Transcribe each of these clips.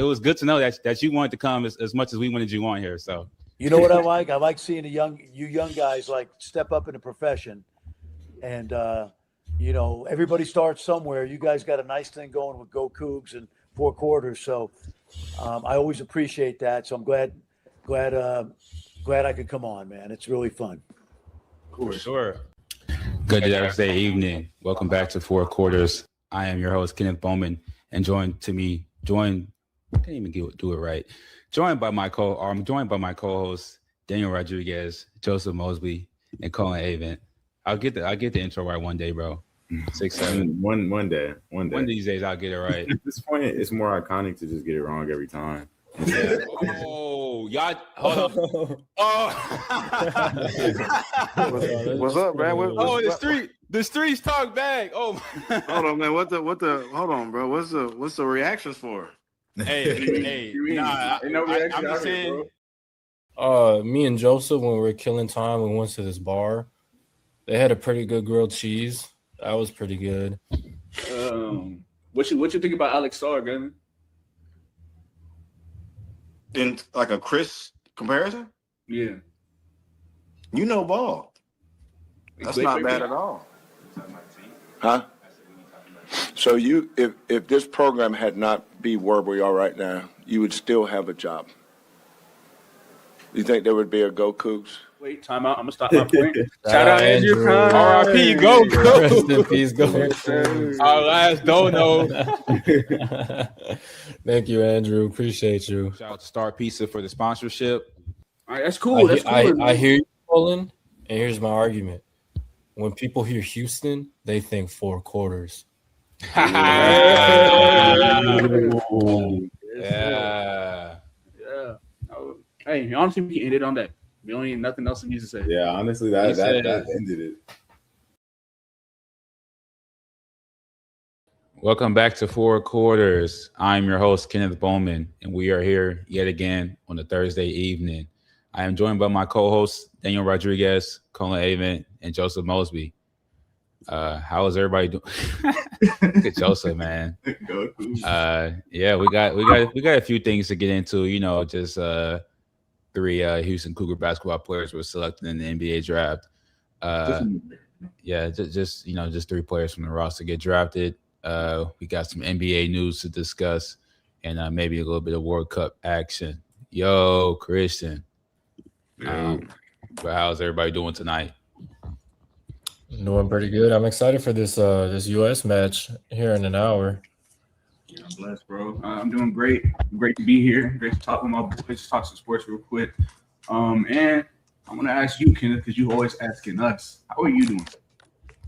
was good to know that you wanted to come as much as we wanted you on here. So you know what I like? I like seeing you young guys like step up in the profession, and everybody starts somewhere. You guys got a nice thing going with GoCoogs and Four Quarters, so I always appreciate that. So I'm glad I could come on, man. It's really fun. For sure. Good Thursday evening. Welcome back to Four Quarters. I am your host, Kenneth Bowman, and joined by my co-hosts, Daniel Rodriguez, Joseph Mosby, and Colin Avent. I'll get the intro right one day, bro. 6-7. One day. One of these days I'll get it right. At this point, it's more iconic to just get it wrong every time. Oh, y'all, hold on. Oh, what's up, man? The streets talk back. Oh, hold on, man. Hold on, bro. What's the reactions for? Hey, I'm just saying. Me and Joseph, when we were killing time, we went to this bar. They had a pretty good grilled cheese. That was pretty good. What you think about Alex Starr, Gavin? In like a Chris comparison? Yeah. Ball. That's not bad at all. Huh? So if this program had not be where we are right now, you would still have a job. You think there would be a GoCoogs? Wait, time out. I'm gonna stop my point. Shout out Andrew. R.I.P. GoCoogs. Rest in peace, GoCoogs. Our last dono. Thank you, Andrew. Appreciate you. Shout out to Star Pizza for the sponsorship. All right, that's cool. I hear you, Colin, and here's my argument. When people hear Houston, they think Four Quarters. Yeah. Hey, honestly, we ended on that. We don't need nothing else to use to say. Yeah, honestly, that ended it. Welcome back to Four Quarters. I'm your host, Kenneth Bowman, and we are here yet again on a Thursday evening. I am joined by my co-hosts, Daniel Rodriguez, Colin Avent, and Joseph Mosby. How is everybody doing? Look at Joseph, man. Yeah, we got a few things to get into. Just 3 Houston Cougar basketball players were selected in the NBA draft. Just 3 players from the roster get drafted. We got some NBA news to discuss, and maybe a little bit of World Cup action. Yo, Christian. But how's everybody doing tonight? Doing pretty good. I'm excited for this U.S. match here in an hour. Yeah, I'm blessed, bro. I'm doing great. Great to be here. Great to talk with my boys, talk some sports real quick. And I'm going to ask you, Kenneth, because you're always asking us. How are you doing?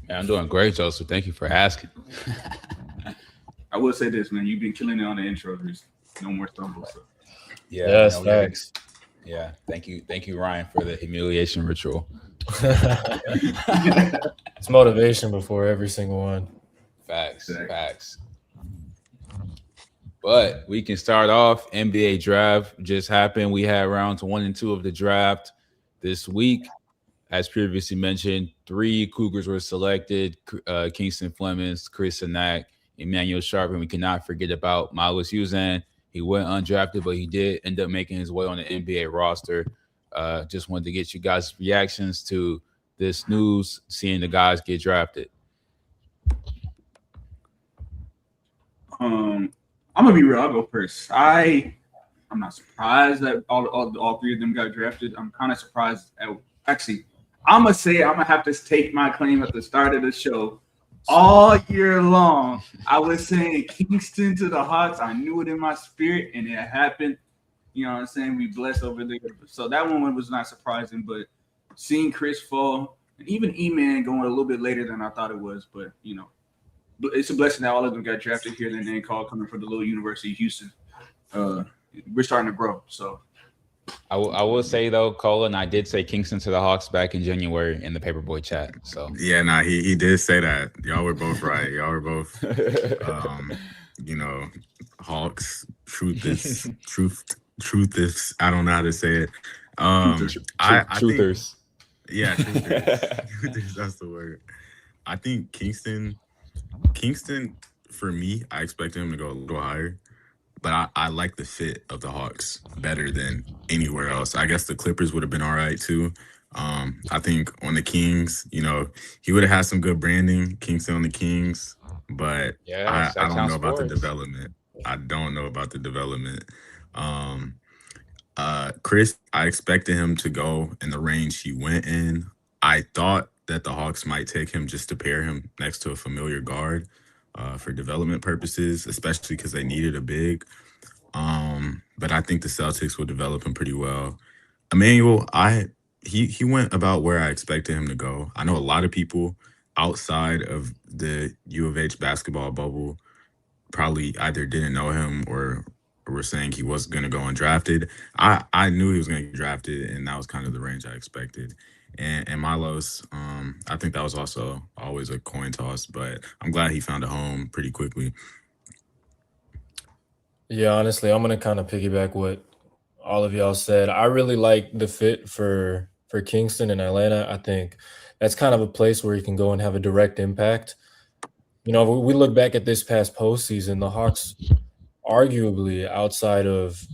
Man, I'm doing great, Joseph. Thank you for asking. I will say this, man. You've been killing it on the intro. There's no more stumbles. So. Yeah. Yes, thanks. Yeah. Thank you, Ryan, for the humiliation ritual. It's motivation before every single one. Facts. But we can start off. NBA draft just happened. We had rounds 1 and 2 of the draft this week. As previously mentioned, 3 Cougars were selected: Kingston Flemings, Chris Sanak, Emmanuel Sharp, and we cannot forget about Miles Uzan. He went undrafted, but he did end up making his way on the NBA roster. Just wanted to get you guys' reactions to this news, seeing the guys get drafted. I'm gonna be real. I'll go first. I'm not surprised that all 3 of them got drafted. I'm kind of surprised. I'm gonna have to take my claim at the start of the show. All year long, I was saying Kingston to the Hawks. I knew it in my spirit, and it happened. You know what I'm saying? We blessed over there. So that one was not surprising, but seeing Chris fall, and even E-Man going a little bit later than I thought it was, but it's a blessing that all of them got drafted here and then call coming from the little University of Houston. We're starting to grow. So I will say though, Colin, I did say Kingston to the Hawks back in January in the Paperboy chat. So yeah, he did say that. Y'all were both right. Y'all were both Hawks. Truth is I don't know how to say it. Truthers. Yeah, truthers. That's the word. I think Kingston, for me, I expected him to go a little higher. but I like the fit of the Hawks better than anywhere else. I guess the Clippers would have been all right too. I think on the Kings, he would have had some good branding, Kingston on the Kings, but Yes, I that don't know sounds about the sports. development. I don't know about the development. Um, Chris, I expected him to go in the range he went in. I thought that the Hawks might take him just to pair him next to a familiar guard for development purposes, especially because they needed a big. But I think the Celtics will develop him pretty well. Emmanuel, he went about where I expected him to go. I know a lot of people outside of the U of H basketball bubble probably either didn't know him or were saying he was going to go undrafted. I knew he was going to get drafted, and that was kind of the range I expected. And Milos, I think that was also always a coin toss, but I'm glad he found a home pretty quickly. Yeah, honestly, I'm gonna kind of piggyback what all of y'all said. I really like the fit for Kingston and Atlanta. I think that's kind of a place where you can go and have a direct impact. We look back at this past postseason, the Hawks, arguably outside of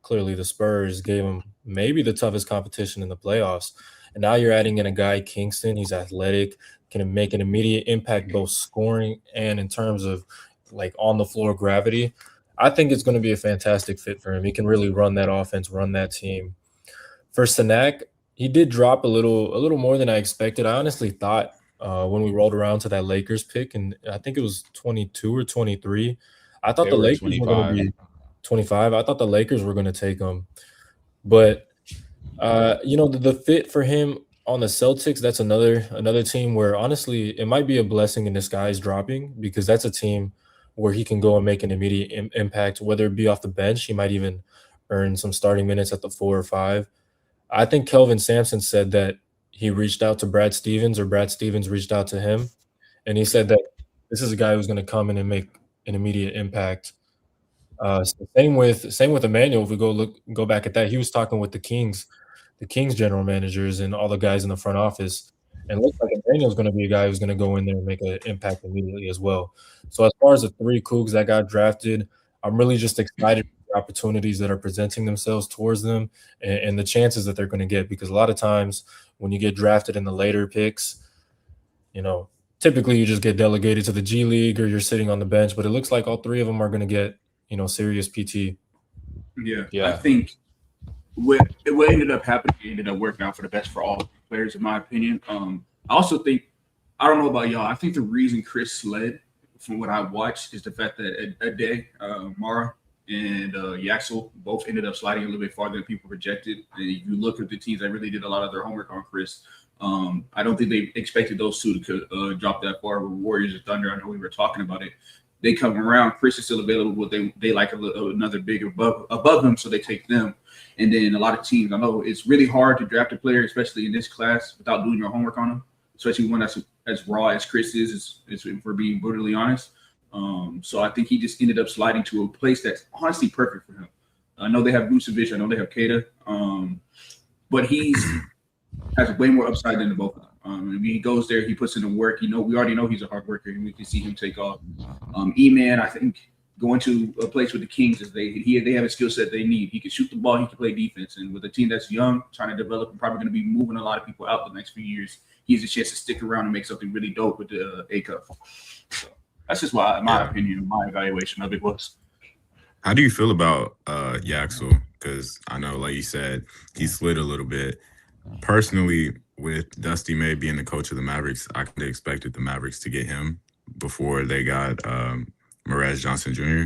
clearly the Spurs, gave them maybe the toughest competition in the playoffs. And now you're adding in a guy, Kingston. He's athletic, can make an immediate impact both scoring and in terms of like on the floor gravity. I think it's going to be a fantastic fit for him. He can really run that offense, run that team. For Sanak, he did drop a little more than I expected. I honestly thought when we rolled around to that Lakers pick, and I think it was 22 or 23, I thought They the were Lakers were going to 25. be 25. I thought the Lakers were going to take him. But the fit for him on the Celtics, that's another team where honestly it might be a blessing in disguise dropping, because that's a team where he can go and make an immediate impact, whether it be off the bench. He might even earn some starting minutes at the 4 or 5. I think Kelvin Sampson said that he reached out to Brad Stevens, or Brad Stevens reached out to him, and he said that this is a guy who's going to come in and make an immediate impact. Same with Emmanuel. If we go back at that, he was talking with the Kings general managers and all the guys in the front office, and it looks like Emmanuel's going to be a guy who's going to go in there and make an impact immediately as well. So as far as the 3 Cougs that got drafted, I'm really just excited for the opportunities that are presenting themselves towards them, and the chances that they're going to get, because a lot of times when you get drafted in the later picks, typically you just get delegated to the G League or you're sitting on the bench, but it looks like all 3 of them are going to get serious PT. Yeah. I think what ended up happening ended up working out for the best for all players, in my opinion. I also think, I don't know about y'all, I think the reason Chris slid, from what I watched, is the fact that Ade, Mara, and Yaxel both ended up sliding a little bit farther than people projected. And if you look at the teams that really did a lot of their homework on Chris, I don't think they expected those 2 to drop that far. With Warriors and Thunder, I know we were talking about it. They come around. Chris is still available, but they like another big above him, so they take them. And then a lot of teams, I know it's really hard to draft a player, especially in this class, without doing your homework on them, especially one that's as raw as Chris is if we're being brutally honest. So I think he just ended up sliding to a place that's honestly perfect for him. I know they have Vucevic, I know they have Kata, but he has way more upside than the both of them. When he goes there, he puts in the work. We already know he's a hard worker, and we can see him take off. E-Man, I think going to a place with the Kings is they have a skill set they need. He can shoot the ball, he can play defense, and with a team that's young, trying to develop, and probably going to be moving a lot of people out the next few years, he has a chance to stick around and make something really dope with the A-Cup. So that's just my opinion, my evaluation of it was. How do you feel about Yaxel? Because I know, like you said, he slid a little bit. Personally, with Dusty May being the coach of the Mavericks, I could have expected the Mavericks to get him before they got Morez Johnson Jr.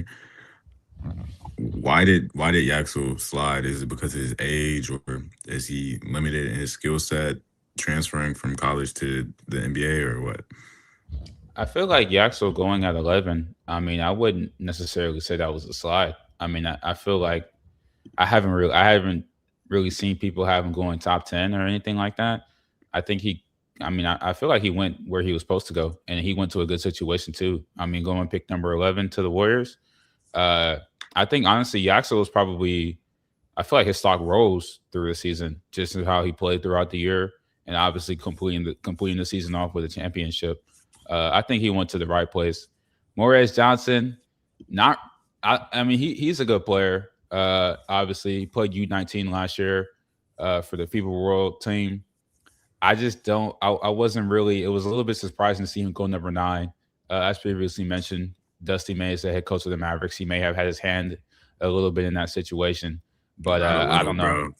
Why did Yaxel slide? Is it because of his age, or is he limited in his skill set transferring from college to the NBA, or what? I feel like Yaxel going at 11. I mean, I wouldn't necessarily say that was a slide. I mean, I feel like I haven't really seen people have him going top 10 or anything like that. I think I feel like he went where he was supposed to go, and he went to a good situation too. I mean, going pick number 11 to the Warriors. I think honestly, Yaxel was probably, I feel like his stock rose through the season, just in how he played throughout the year, and obviously completing the season off with a championship. I think he went to the right place. Morez Johnson, not I mean, he's a good player. Obviously, he played U19 last year for the FIBA World team. I just don't. I wasn't really. It was a little bit surprising to see him go number 9. As previously mentioned, Dusty May is the head coach of the Mavericks. He may have had his hand a little bit in that situation, but Not a little, I don't know. bro.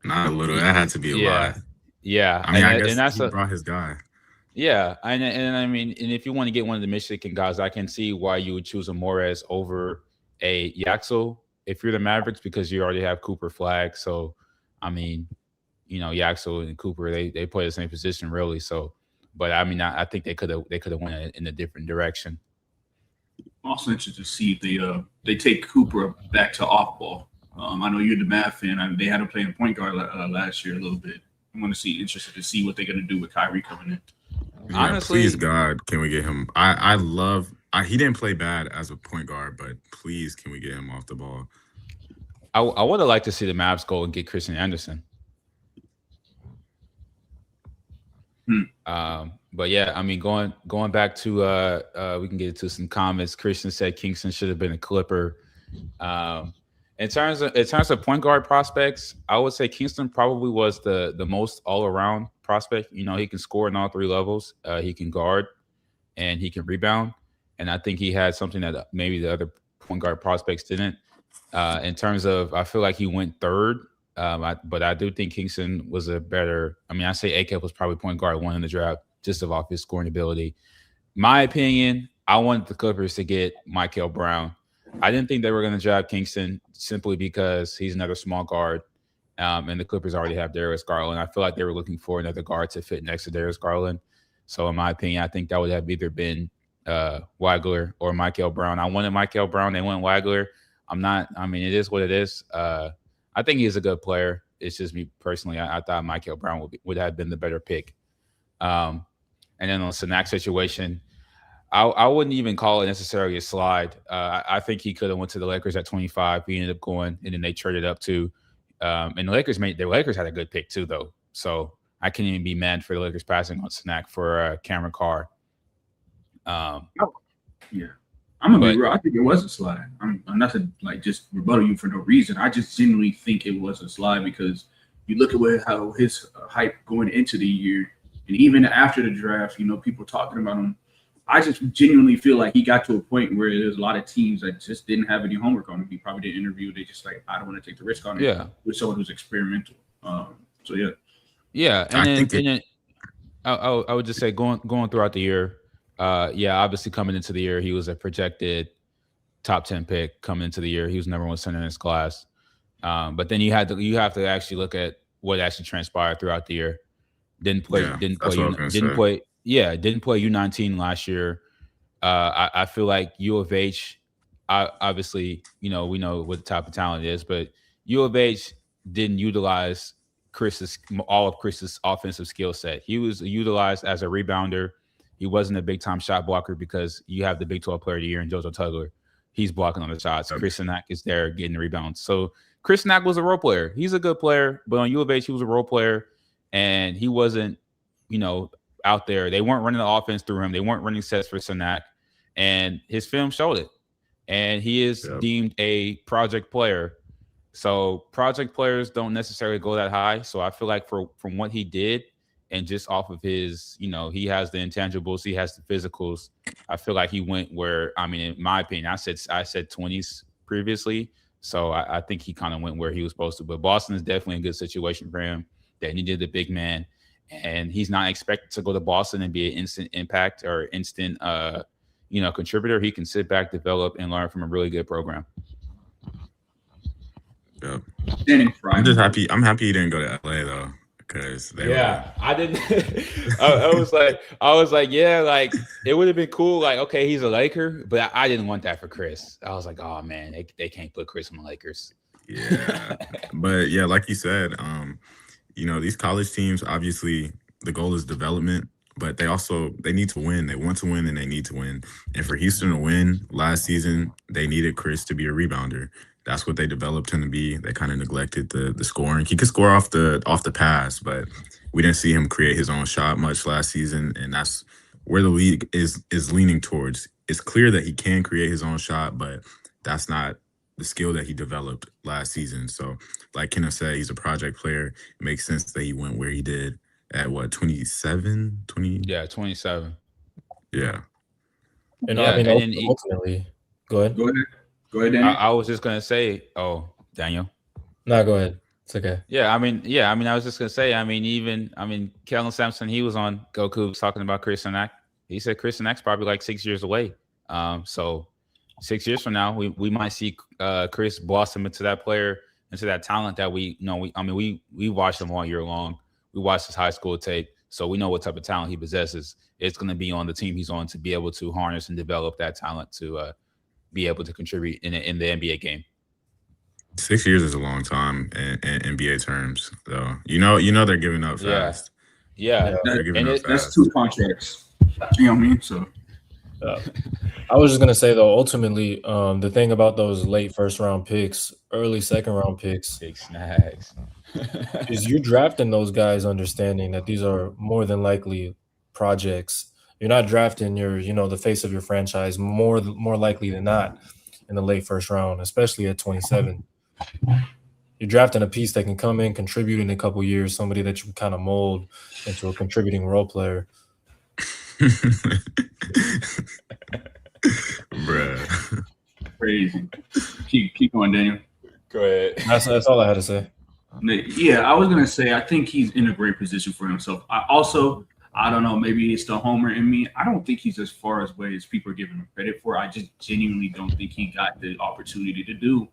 Not a little. That had to be a lie. Yeah. I mean, I guess and that's he brought his guy. Yeah, and I mean, and if you want to get one of the Michigan guys, I can see why you would choose a Morez over a Yaxel if you're the Mavericks because you already have Cooper Flag. So, I mean, Yaxel and Cooper they play the same position really. So, but I mean, I think they could have went in a different direction. I'm also interested to see if they take Cooper back to off ball. I know you're the Mav fan. They had him playing point guard last year a little bit. I'm interested to see what they're going to do with Kyrie coming in. Yeah, Honestly, please God, can we get him? He didn't play bad as a point guard, but please, can we get him off the ball? I would have liked to see the Mavs go and get Christian Anderson. But yeah, I mean, going back to we can get into some comments. Christian said Kingston should have been a Clipper. In terms of point guard prospects, I would say Kingston probably was the most all around prospect. He can score in all 3 levels. He can guard and he can rebound. And I think he had something that maybe the other point guard prospects didn't. In terms of, I feel like he went 3rd. But I do think Kingston was a better. I mean, I say AKEP was probably point guard 1 in the draft just off his scoring ability. My opinion, I wanted the Clippers to get Michael Brown. I didn't think they were going to draft Kingston simply because he's another small guard, and the Clippers already have Darius Garland. I feel like they were looking for another guard to fit next to Darius Garland. So, in my opinion, I think that would have either been Wagler or Michael Brown. I wanted Michael Brown. They went Wagler. I mean, it is what it is. I think he's a good player. It's just me personally. I thought Michael Brown would have been the better pick. And then on the Sanak situation, I wouldn't even call it necessarily a slide. I think he could have went to the Lakers at 25. He ended up going, and then they traded up to. And the Lakers had a good pick too, though. So I can't even be mad for the Lakers passing on Sanak for Cameron Carr. Yeah, I'm gonna be real. I think it was a slide. I'm not to just rebuttal you for no reason. I just genuinely think it was a slide because you look at how his hype going into the year, and even after the draft, people talking about him. I just genuinely feel like he got to a point where there's a lot of teams that just didn't have any homework on him. He probably didn't interview. They just I don't want to take the risk on it with someone who's experimental. So yeah. Yeah, and I would just say going throughout the year, obviously coming into the year, he was a projected top 10 pick coming into the year. He was number 1 center in his class. But then you have to actually look at what actually transpired throughout the year. Didn't play U19 last year. I feel like U of H, obviously, we know what the type of talent is, but U of H didn't utilize all of Chris's offensive skill set. He was utilized as a rebounder. He wasn't a big-time shot blocker because you have the Big 12 Player of the Year in JoJo Tugler. He's blocking on the shots. Chris Sanak is there getting the rebounds. So Chris Sanak was a role player. He's a good player, but on U of H, he was a role player, and he wasn't, out there. They weren't running the offense through him. They weren't running sets for Sanak, and his film showed it. And he is deemed a project player. So project players don't necessarily go that high. So I feel like from what he did and just off of his, he has the intangibles, he has the physicals. I feel like he went where, I mean, in my opinion, I said 20s previously. So I think he kind of went where he was supposed to. But Boston is definitely a good situation for him. They needed the big man. And he's not expected to go to Boston and be an instant impact or instant, contributor. He can sit back, develop, and learn from a really good program. Yep. I'm just happy. I'm happy he didn't go to LA though, because I didn't. I was like, yeah, like it would have been cool. Like, okay, he's a Laker, but I didn't want that for Chris. I was like, oh man, they can't put Chris on the Lakers. Yeah, but yeah, like you said, these college teams, obviously the goal is development, but they need to win. They want to win and they need to win. And for Houston to win last season, they needed Chris to be a rebounder. That's what they developed him to be. They kind of neglected the scoring. He could score off the pass, but we didn't see him create his own shot much last season, and that's where the league is leaning towards. It's clear that he can create his own shot, but that's not the skill that he developed last season. So, like Kenneth said, he's a project player. It makes sense that he went where he did at what, 27, 20? Yeah, 27. Yeah. And Yeah, I mean, and then ultimately, go ahead. Go ahead. Go ahead, Danny. I was just gonna say, Daniel. No, go ahead. It's okay. I was just gonna say, Kellen Sampson, he was on GoCoogs talking about Chris Nack. He said Chris Nack's probably like 6 years away. So 6 years from now, we might see Chris blossom into that player, into that talent that we watched him all year long. We watched his high school tape, so we know what type of talent he possesses. It's going to be on the team he's on to be able to harness and develop that talent to be able to contribute in the NBA game. 6 years is a long time in NBA terms, though. You know they're giving up fast. Yeah. They're giving up That's fast. 2 contracts. You know what I mean? So I was just gonna say though, ultimately, the thing about those late first round picks, early second round picks, Big snacks. is you're drafting those guys understanding that these are more than likely projects. You're not drafting the face of your franchise more likely than not in the late first round, especially at 27. You're drafting a piece that can come in, contribute in a couple years, somebody that you can kind of mold into a contributing role player. Bruh. crazy. Keep going, Daniel. Go ahead. That's all I had to say. Yeah, I was gonna say I think he's in a great position for himself. I don't know, maybe it's the homer in me. I don't think he's as far away as people are giving him credit for. I just genuinely don't think he got the opportunity to do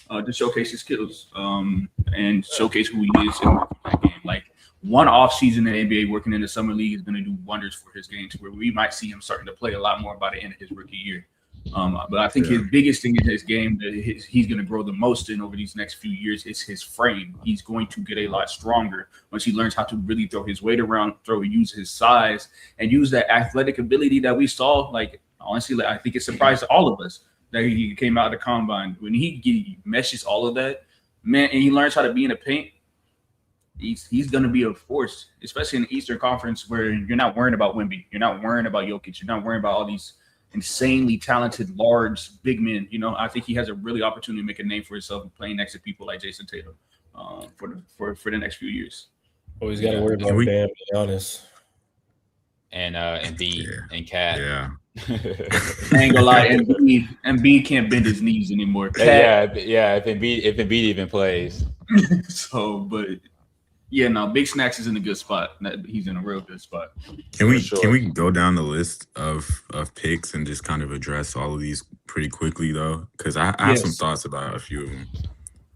to showcase his skills and showcase who he is in that game. Like one off season in the NBA working in the summer league is going to do wonders for his game, to where we might see him starting to play a lot more by the end of his rookie year. But I think his biggest thing in his game that he's going to grow the most in over these next few years is his frame. He's going to get a lot stronger once he learns how to really throw his weight around, use his size, and use that athletic ability that we saw. Like, honestly, I think it surprised all of us that he came out of the combine. When he meshes all of that, man, and he learns how to be in the paint, he's going to be a force, especially in the Eastern Conference where you're not worrying about Wemby. You're not worrying about Jokic. You're not worrying about all these insanely talented, large, big men. I think he has a really opportunity to make a name for himself playing next to people like Jason Tatum for the next few years. Well, he's got to worry about Bam, to be honest. And B and Cat. Yeah. I ain't gonna lie, Embiid can't bend his knees anymore. If Embiid even plays. So, but yeah, no, Big Snacks is in a good spot. He's in a real good spot. Can we go down the list of picks and just kind of address all of these pretty quickly though? Because I have some thoughts about a few of them.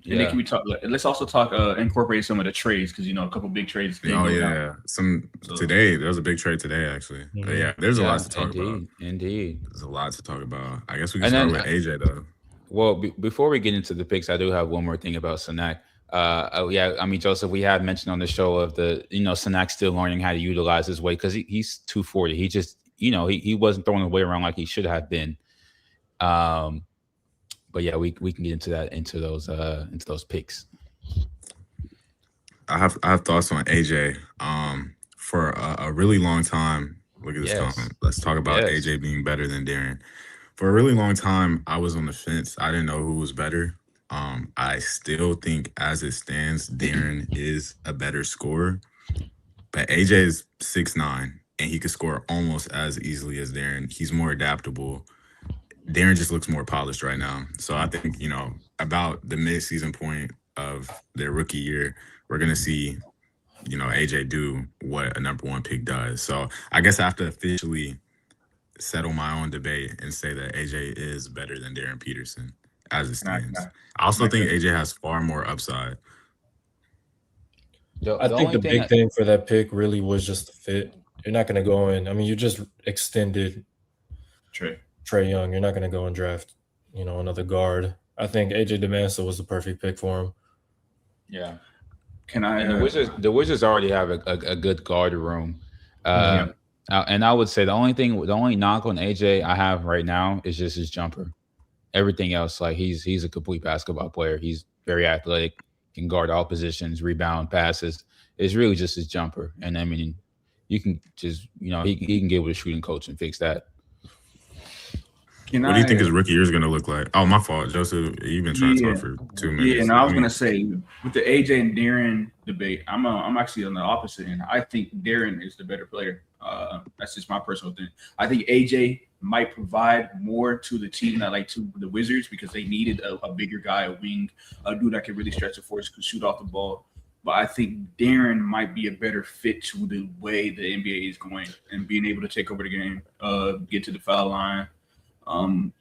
And then can we talk? Let's also talk incorporate some of the trades, because a couple big trades. Today there was a big trade today actually. Mm-hmm. But yeah, there's a lot to talk about. Indeed, there's a lot to talk about. I guess we can start with AJ though. Well, before we get into the picks, I do have one more thing about Sanak. Joseph, we had mentioned on the show of Sanak still learning how to utilize his weight because he's 240. He just he wasn't throwing the weight around like he should have been. But yeah, we can get into those picks. I have thoughts on AJ. For a really long time. Look at this comment. Let's talk about AJ being better than Darren. For a really long time, I was on the fence. I didn't know who was better. I still think, as it stands, Darren is a better scorer. But AJ is 6'9", and he could score almost as easily as Darren. He's more adaptable. Darren just looks more polished right now. So I think, about the mid-season point of their rookie year, we're going to see, AJ do what a number one pick does. So I guess I have to officially settle my own debate and say that AJ is better than Darren Peterson as it stands. I also think AJ has far more upside. I think the big thing for that pick really was just the fit. You're not going to go in. I mean, you just extended Trae Young. You're not going to go and draft, another guard. I think AJ DeManso was the perfect pick for him. Yeah. The Wizards already have a good guard room. And I would say the only knock on AJ I have right now is just his jumper. Everything else, like he's a complete basketball player. He's very athletic, can guard all positions, rebound, passes. It's really just his jumper. And I mean, you can just he can get with a shooting coach and fix that. What do you think his rookie year is going to look like? Oh, my fault, Joseph. You've been trying to talk for 2 minutes. Yeah, and I was gonna say with the AJ and Darren debate, I'm actually on the opposite end. I think Darren is the better player. That's just my personal thing. I think AJ might provide more to the team, not like to the Wizards, because they needed a bigger guy, a wing, a dude that could really stretch the floor, could shoot off the ball. But I think Darren might be a better fit to the way the NBA is going and being able to take over the game, get to the foul line.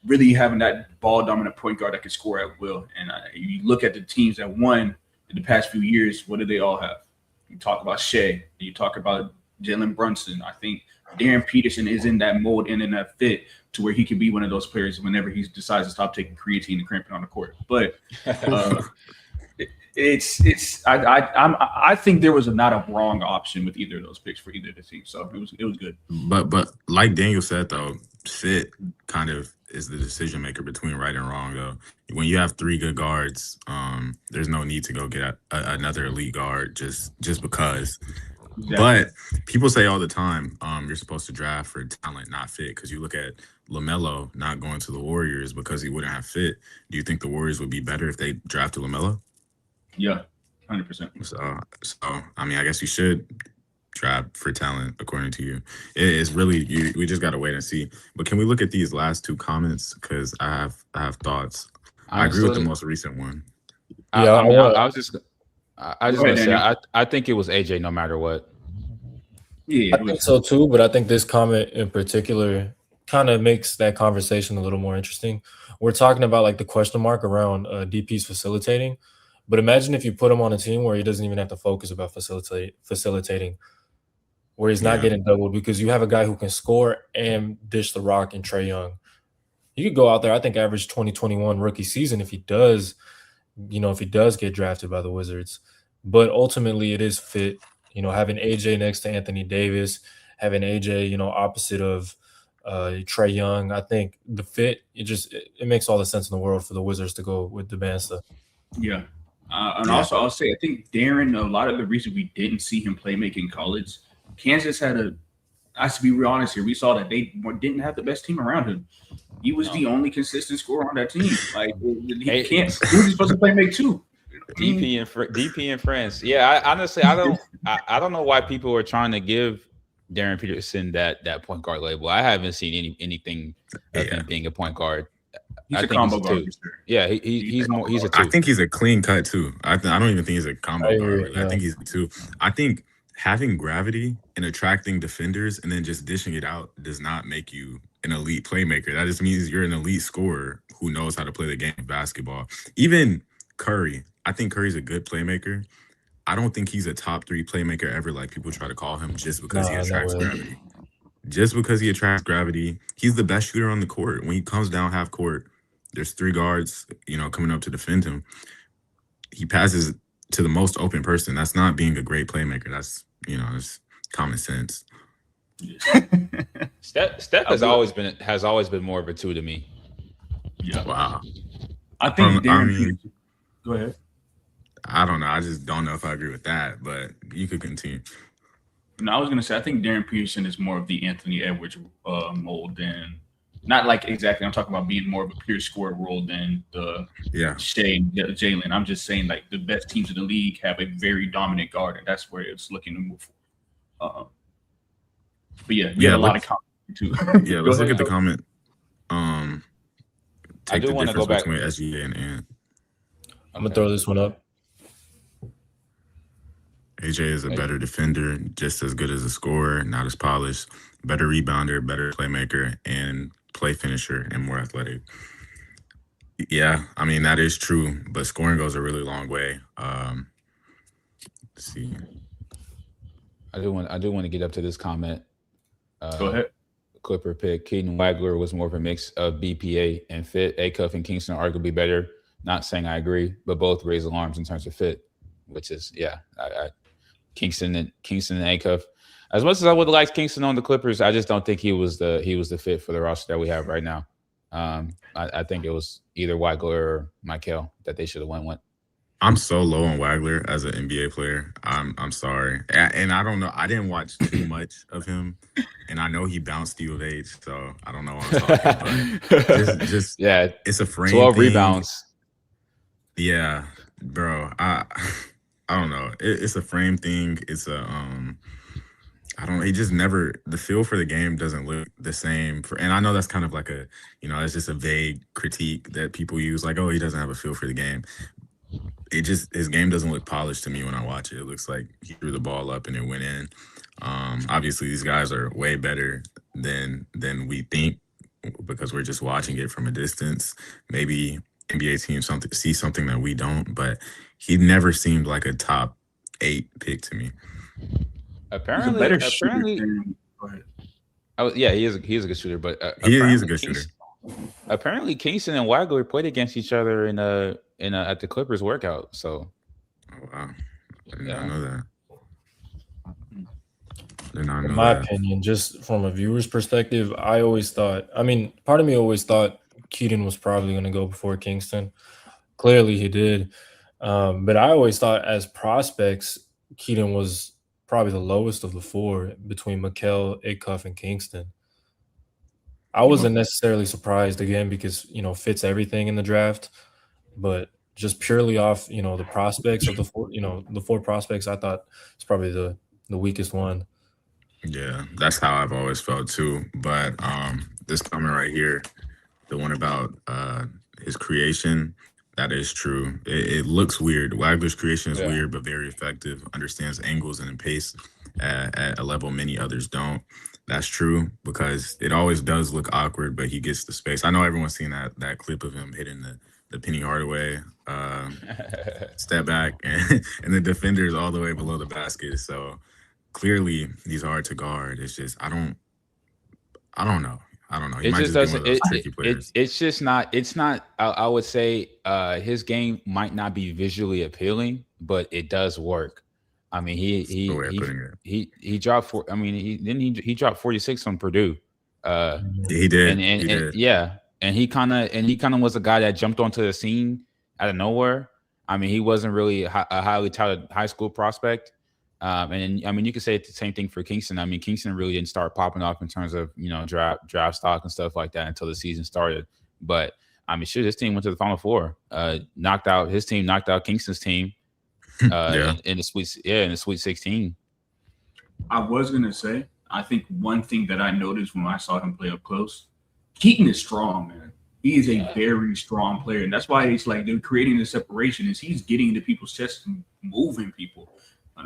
Really having that ball dominant point guard that can score at will. And you look at the teams that won in the past few years, what do they all have? You talk about Shea, you talk about Jalen Brunson. I think Darren Peterson is in that mold and in that fit to where he can be one of those players whenever he decides to stop taking creatine and cramping on the court. But I think there was not a wrong option with either of those picks for either of the teams. So it was good. But like Daniel said though, fit kind of is the decision maker between right and wrong though. When you have 3 good guards, there's no need to go get another elite guard just because. Exactly. But people say all the time, you're supposed to draft for talent, not fit. Because you look at LaMelo not going to the Warriors because he wouldn't have fit. Do you think the Warriors would be better if they drafted LaMelo? Yeah, 100%. So I mean, I guess you should draft for talent, according to you. It is really we just gotta wait and see. But can we look at these last 2 comments? Because I have thoughts. I agree with the most recent one. I just want to say I think it was AJ no matter what. Yeah, I think so too. But I think this comment in particular kind of makes that conversation a little more interesting. We're talking about like the question mark around DP's facilitating, but imagine if you put him on a team where he doesn't even have to focus about facilitating, where he's not getting doubled, because you have a guy who can score and dish the rock in Trae Young. He could go out there, I think, average 2021 rookie season if he does get drafted by the Wizards. But ultimately it is fit, having AJ next to Anthony Davis, having AJ, opposite of Trae Young. I think the fit, it makes all the sense in the world for the Wizards to go with the Bansta. Yeah. Also I'll say, I think Darren, a lot of the reason we didn't see him play making in college, Kansas had I should be real honest here, we saw that they didn't have the best team around him. He was the only consistent scorer on that team. Like he can't. Who's supposed to play make 2? DP in France. Yeah, honestly, I don't know why people are trying to give Darren Peterson that point guard label. I haven't seen anything of him being a point guard. He's a combo guard. Yeah, he's a 2. I think he's a clean cut 2. I don't even think he's a combo guard. Yeah. I think he's a 2. I think having gravity and attracting defenders and then just dishing it out does not make you an elite playmaker. That just means you're an elite scorer who knows how to play the game of basketball. Even Curry, I think Curry's a good playmaker. I don't think he's a top 3 playmaker ever, like people try to call him, just because he attracts gravity. Just because he attracts gravity, he's the best shooter on the court. When he comes down half court, there's 3 guards, coming up to defend him. He passes to the most open person. That's not being a great playmaker. That's, it's common sense. Steph has always been more of a 2 to me. Yeah. Wow. I think Darren. Go ahead. I don't know. I just don't know if I agree with that, but you could continue. No, I was gonna say I think Darren Peterson is more of the Anthony Edwards mold than not like exactly. I'm talking about being more of a pure scorer role than the Shea Jalen. I'm just saying like the best teams in the league have a very dominant guard, and that's where it's looking to move. But yeah, we have a lot of comments too. Yeah, let's look at the comment. I do want to go back between SGA and Ant. I'm gonna throw this one up. AJ is a better defender, just as good as a scorer, not as polished, better rebounder, better playmaker, and play finisher, and more athletic. Yeah, I mean, that is true, but scoring goes a really long way. Let's see. I do want to get up to this comment. Go ahead. Clipper pick. Keaton Wagler was more of a mix of BPA and fit. Acuff and Kingston are arguably better. Not saying I agree, but both raise alarms in terms of fit, which is Kingston and Acuff. As much as I would like Kingston on the Clippers, I just don't think he was the fit for the roster that we have right now. I think it was either Wagler or Michael that they should have went with. I'm so low on Wagler as an NBA player. I'm sorry, and I don't know. I didn't watch too much of him, and I know he bounced you of age, so I don't know what I'm talking. But just yeah, it's a frame 12 thing. rebounds. Yeah, bro. I don't know. It's a frame thing. It's a I don't know. He just never the feel for the game doesn't look the same for, and I know that's kind of like a it's just a vague critique that people use, like, oh, he doesn't have a feel for the game. It just his game doesn't look polished to me when I watch it. It looks like he threw the ball up and it went in. Obviously these guys are way better than we think because we're just watching it from a distance. Maybe NBA teams see something that we don't, but he never seemed like a top 8 pick to me. He's a better shooter than. Go ahead. Yeah, he's a good shooter, but He's a good shooter. Apparently, Kingston and Wagler played against each other in at the Clippers workout. So, oh wow, I did not know that. In my opinion, just from a viewer's perspective, I always thought. I mean, part of me always thought Keaton was probably going to go before Kingston. Clearly, he did, but I always thought as prospects, Keaton was probably the lowest of the 4 between Mikal, Acuff, and Kingston. I wasn't necessarily surprised again because fits everything in the draft, but just purely off the prospects of the 4 the 4 prospects, I thought it's probably the weakest one. Yeah, that's how I've always felt too. But this comment right here, the one about his creation, that is true. It looks weird. Wagler's creation is weird, but very effective. Understands angles and pace at a level many others don't. That's true because it always does look awkward, but he gets the space. I know everyone's seen that clip of him hitting the Penny Hardaway step back, and the defender is all the way below the basket. So clearly he's hard to guard. It's just I don't know. He might just doesn't. Be one of those tricky players. It's just not. It's not. I would say his game might not be visually appealing, but it does work. I mean, he dropped four. I mean, he dropped 46 on Purdue. He did. And yeah, and he kind of was a guy that jumped onto the scene out of nowhere. I mean, he wasn't really a highly touted high school prospect. And I mean, you could say the same thing for Kingston. I mean, Kingston really didn't start popping off in terms of draft stock and stuff like that until the season started. But I mean, his team went to the Final Four. Knocked out Kingston's team. In the Sweet 16. I was gonna say, I think one thing that I noticed when I saw him play up close, Keaton is strong, man. He is a very strong player, and that's why it's like they're creating the separation. Is he's getting into people's chests and moving people.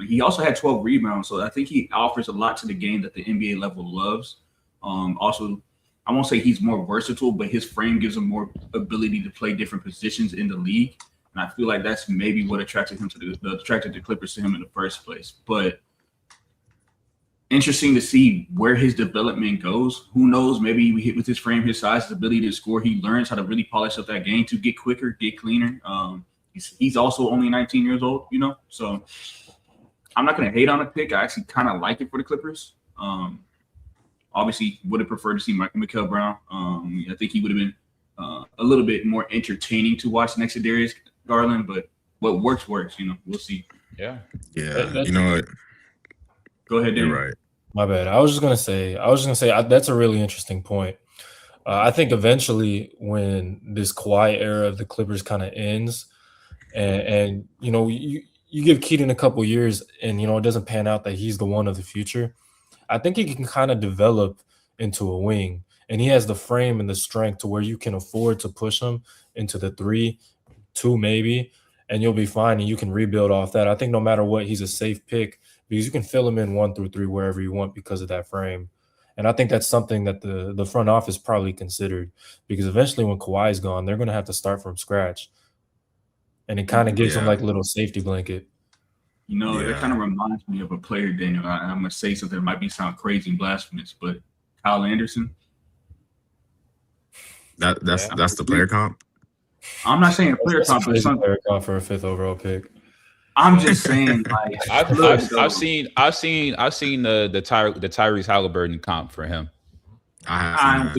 He also had 12 rebounds, so I think he offers a lot to the game that the NBA level loves. Also, I won't say he's more versatile, but his frame gives him more ability to play different positions in the league. And I feel like that's maybe what attracted the Clippers to him in the first place. But interesting to see where his development goes. Who knows? Maybe with his frame, his size, his ability to score, he learns how to really polish up that game to get quicker, get cleaner. He's also only 19 years old, So I'm not going to hate on a pick. I actually kind of like it for the Clippers. Obviously, would have preferred to see Mikal Brown. I think he would have been a little bit more entertaining to watch next to Darius Garland, but what works. We'll see. Yeah. You know what? Go ahead, Dan. You're right. My bad. I was just gonna say that's a really interesting point. I think eventually, when this Kawhi era of the Clippers kind of ends, and you give Keaton a couple years, and it doesn't pan out that he's the one of the future, I think he can kind of develop into a wing, and he has the frame and the strength to where you can afford to push him into the 3-2 maybe, and you'll be fine, and you can rebuild off that. I think no matter what, he's a safe pick because you can fill him in 1 through 3 wherever you want because of that frame. And I think that's something that the front office probably considered, because eventually when Kawhi's gone, they're going to have to start from scratch. And it kind of gives them like a little safety blanket. It kind of reminds me of a player, Daniel. I'm going to say something that might sound crazy and blasphemous, but Kyle Anderson. That's the player comp? I'm not saying a player comp, but some player comp for a 5th overall pick. I'm just saying, like I've seen the Tyrese Halliburton comp for him. I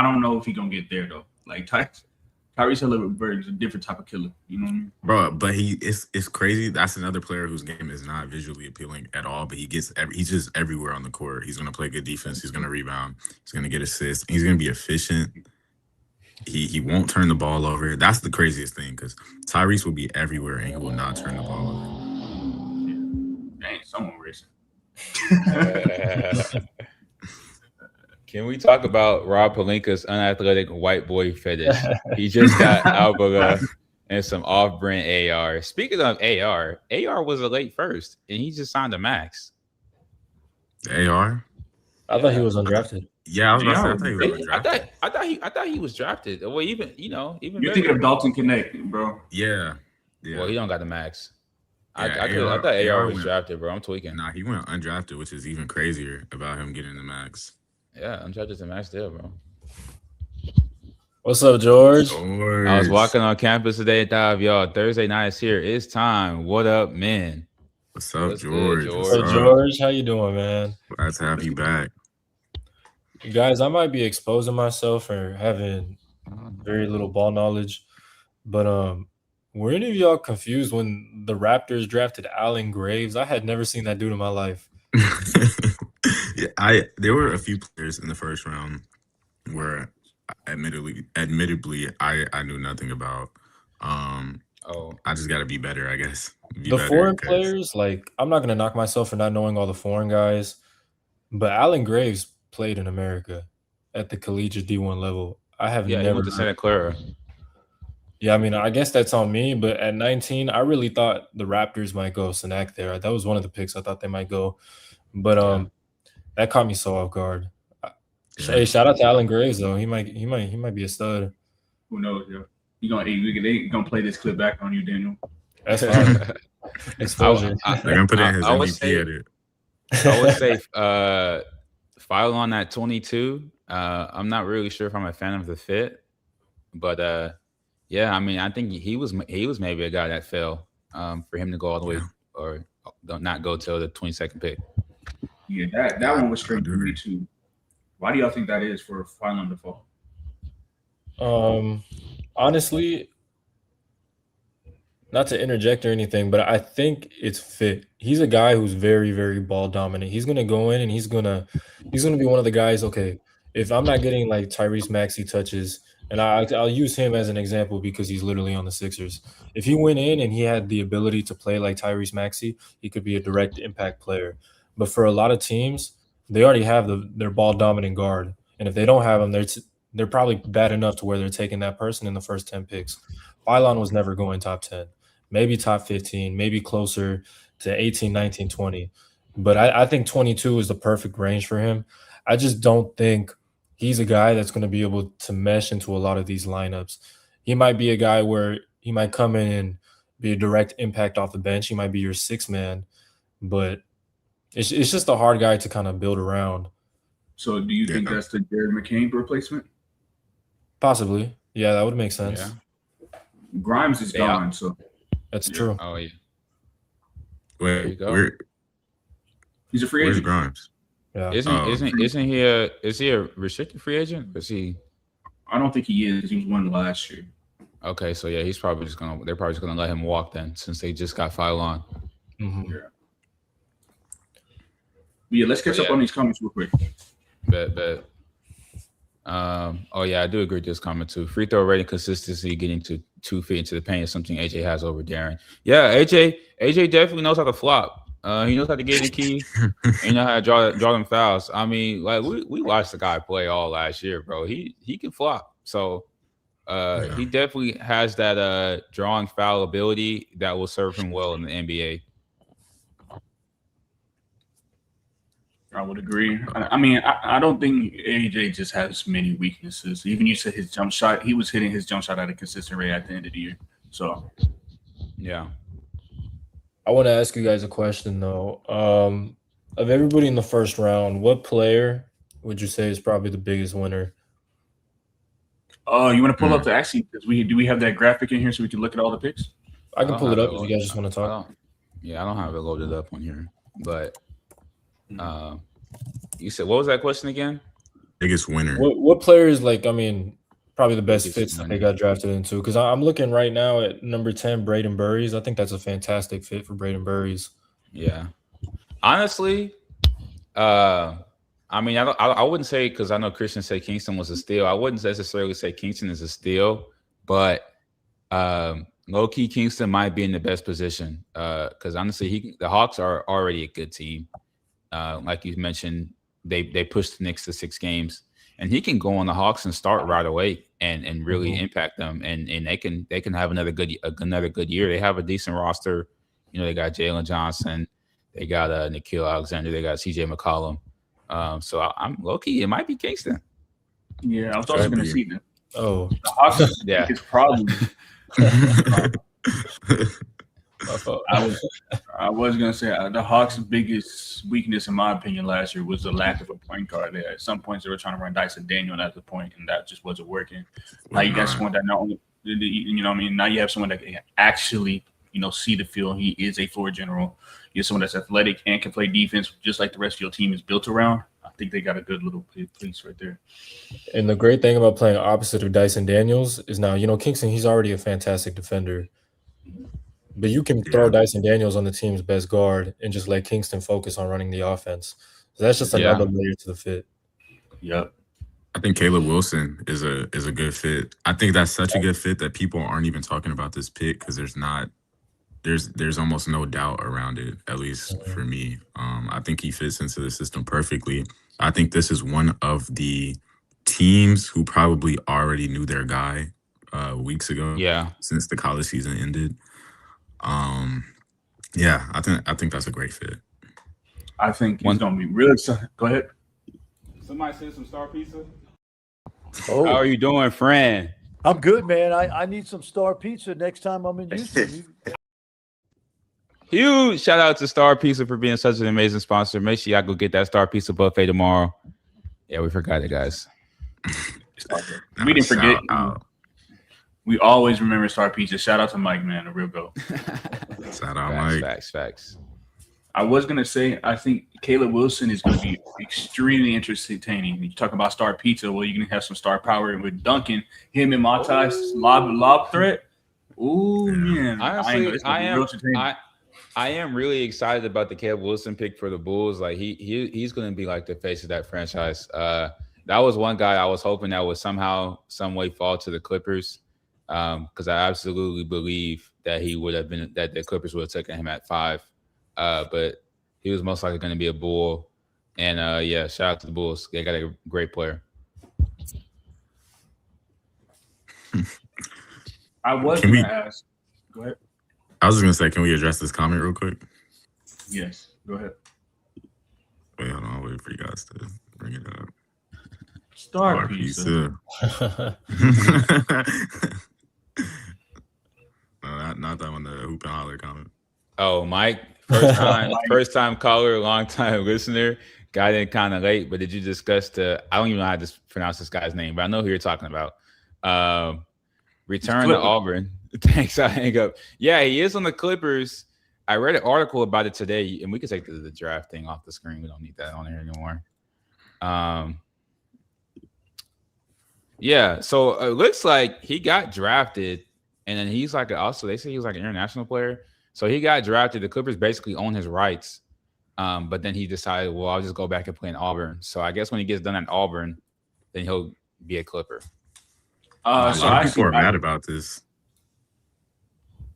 don't know if he's gonna get there though. Like Tyrese Halliburton is a different type of killer. You know what I mean? Bro, but it's crazy. That's another player whose game is not visually appealing at all, but he's just everywhere on the court. He's gonna play good defense. He's gonna rebound. He's gonna get assists. He's gonna be efficient. He won't turn the ball over. That's the craziest thing because Tyrese will be everywhere and he will not turn the ball over. Dang, someone racing. Can we talk about Rob Pelinka's unathletic white boy fetish? He just got Alberta and some off-brand AR. Speaking of AR was a late first, and he just signed a max. AR? I thought he was undrafted. Yeah, I was about to say, I thought he was undrafted. I thought he was drafted. Well, even You're better. thinking of Dalton Connect, bro. Yeah. Well, he don't got the max. Yeah, I thought AR was drafted, bro. I'm tweaking. Nah, he went undrafted, which is even crazier about him getting the max. Yeah, undrafted the max deal, bro. What's up, George? I was walking on campus today and thought of y'all. Thursday night is here. It's time. What up, man? What's up, What's George? good, What's up, George? How you doing, man? Glad to have you back. You guys, I might be exposing myself for having very little ball knowledge, but were any of y'all confused when the Raptors drafted Allen Graves? I had never seen that dude in my life. Yeah, there were a few players in the first round where admittedly I knew nothing about. I just got to be better, I guess. Foreign players, like, I'm not gonna knock myself for not knowing all the foreign guys, but Allen Graves played in America at the collegiate D1 level. I have never. He went to Santa Clara. Yeah, I mean, I guess that's on me, but at 19, I really thought the Raptors might go Sanak there. That was one of the picks I thought they might go, but that caught me so off guard. Hey, shout out to Allen Graves though. He might be a stud. Who knows, yo? They gonna play this clip back on you, Daniel. That's fine. Exposure. They're gonna put in his MVP edit. I would say file on that 22. I'm not really sure if I'm a fan of the fit, but yeah, I mean, I think he was maybe a guy that fell for him to go all the way or not go till the 22nd pick. Yeah, that one was straight to me too. Why do y'all think that is for Phylon to fall? Honestly, not to interject or anything, but I think it's fit. He's a guy who's very, very ball dominant. He's gonna go in and he's gonna be one of the guys. Okay, if I'm not getting like Tyrese Maxey touches, and I'll use him as an example because he's literally on the Sixers. If he went in and he had the ability to play like Tyrese Maxey, he could be a direct impact player. But for a lot of teams, they already have their ball dominant guard, and if they don't have him, they're probably bad enough to where they're taking that person in the first 10 picks. Phylon was never going top 10, maybe top 15, maybe closer to 18, 19, 20. But I think 22 is the perfect range for him. I just don't think he's a guy that's going to be able to mesh into a lot of these lineups. He might be a guy where he might come in and be a direct impact off the bench. He might be your sixth man, but it's just a hard guy to kind of build around. So do you think that's the Jared McCain replacement? Possibly. Yeah, that would make sense. Yeah. Grimes is gone, so that's true. Oh yeah. Wait, he's a free agent. Where's Grimes? Yeah. Is he a restricted free agent? Or is he? I don't think he is because he was one last year. Okay, so yeah, they're probably just gonna let him walk then, since they just got Phylon. Mm-hmm. Yeah. Yeah, let's catch up on these comments real quick. Bet. Oh yeah, I do agree with this comment too. Free throw rating consistency, getting to 2 feet into the paint is something AJ has over Darren. Yeah, AJ definitely knows how to flop. He knows how to get the key. And you know how to draw them fouls. I mean, like we watched the guy play all last year, bro. He can flop. So he definitely has that drawing foul ability that will serve him well in the NBA. I would agree. I mean, I don't think AJ just has many weaknesses. Even you said his jump shot, he was hitting his jump shot at a consistent rate at the end of the year. So, yeah. I want to ask you guys a question though. Of everybody in the first round, what player would you say is probably the biggest winner? You want to pull up the actually? Do we have that graphic in here so we can look at all the picks? I can pull it up if you guys just want to talk. I don't have it loaded up on here, but you said what was that question again? Biggest winner. What players, like, I mean, probably the best fits that they got drafted into. Because I'm looking right now at number 10, Braden Burries. I think that's a fantastic fit for Braden Burries. Yeah. Honestly, I mean, I wouldn't say, because I know Christian said Kingston was a steal. I wouldn't necessarily say Kingston is a steal, but low-key Kingston might be in the best position because honestly, the Hawks are already a good team. Like you mentioned, they pushed the Knicks to 6 games, and he can go on the Hawks and start right away and really impact them, and they can have another good year. They have a decent roster. You know, they got Jalen Johnson, they got Nikhil Alexander, they got CJ McCollum. So I'm low-key, it might be Kingston. Yeah, I was also going to see them. Oh, the Hawks' biggest problem. I was going to say the Hawks' biggest weakness, in my opinion, last year was the lack of a point guard. At some points, they were trying to run Dyson Daniel at the point, and that just wasn't working. Now you got someone that not only, you know what I mean? Now you have someone that can actually, you know, see the field. He is a floor general. You're someone that's athletic and can play defense, just like the rest of your team is built around. I think they got a good little piece right there. And the great thing about playing opposite of Dyson Daniels is now, you know, Kingston, he's already a fantastic defender. But you can throw Dyson Daniels on the team's best guard and just let Kingston focus on running the offense. So that's just another layer to the fit. Yep. I think Caleb Wilson is a good fit. I think that's such a good fit that people aren't even talking about this pick because there's almost no doubt around it, at least for me. I think he fits into the system perfectly. I think this is one of the teams who probably already knew their guy weeks ago. Yeah. Since the college season ended. Yeah, I think that's a great fit. I think he's gonna be really excited. Go ahead. Somebody send some Star Pizza. Oh, How are you doing, friend? I'm good, man. I need some Star Pizza next time I'm in Houston. Huge shout out to Star Pizza for being such an amazing sponsor. Make sure y'all go get that Star Pizza buffet tomorrow. Yeah, we forgot it, guys. We didn't forget. We always remember Star Pizza. Shout out to Mike, man, the real goat. Shout out, Mike. Facts. I was gonna say, I think Caleb Wilson is gonna be extremely entertaining. You talk about Star Pizza, well, you're gonna have some star power, and with Duncan, him and Matthias lob threat. Ooh, man. Honestly, I am really excited about the Caleb Wilson pick for the Bulls. Like he's going to be like the face of that franchise. That was one guy I was hoping that would somehow, some way fall to the Clippers, because I absolutely believe that he would have been that the Clippers would have taken him at 5. But he was most likely going to be a Bull. And yeah, shout out to the Bulls. They got a great player. I was going to ask. Go ahead. I was just going to say, can we address this comment real quick? Yes, go ahead. Wait, hold on. I'll wait for you guys to bring it up. Star Pizza. No, not that one, the hoop and holler comment. Oh, Mike, first time caller, long time listener. Got in kind of late, but did you discuss I don't even know how to pronounce this guy's name, but I know who you're talking about. Return to Auburn. Thanks, I hang up. Yeah, he is on the Clippers. I read an article about it today, and we can take the draft thing off the screen. We don't need that on here anymore. Yeah, so it looks like he got drafted, and then he's like they say he was like an international player. So he got drafted. The Clippers basically own his rights, but then he decided, well, I'll just go back and play in Auburn. So I guess when he gets done at Auburn, then he'll be a Clipper. So a lot of people are mad about this.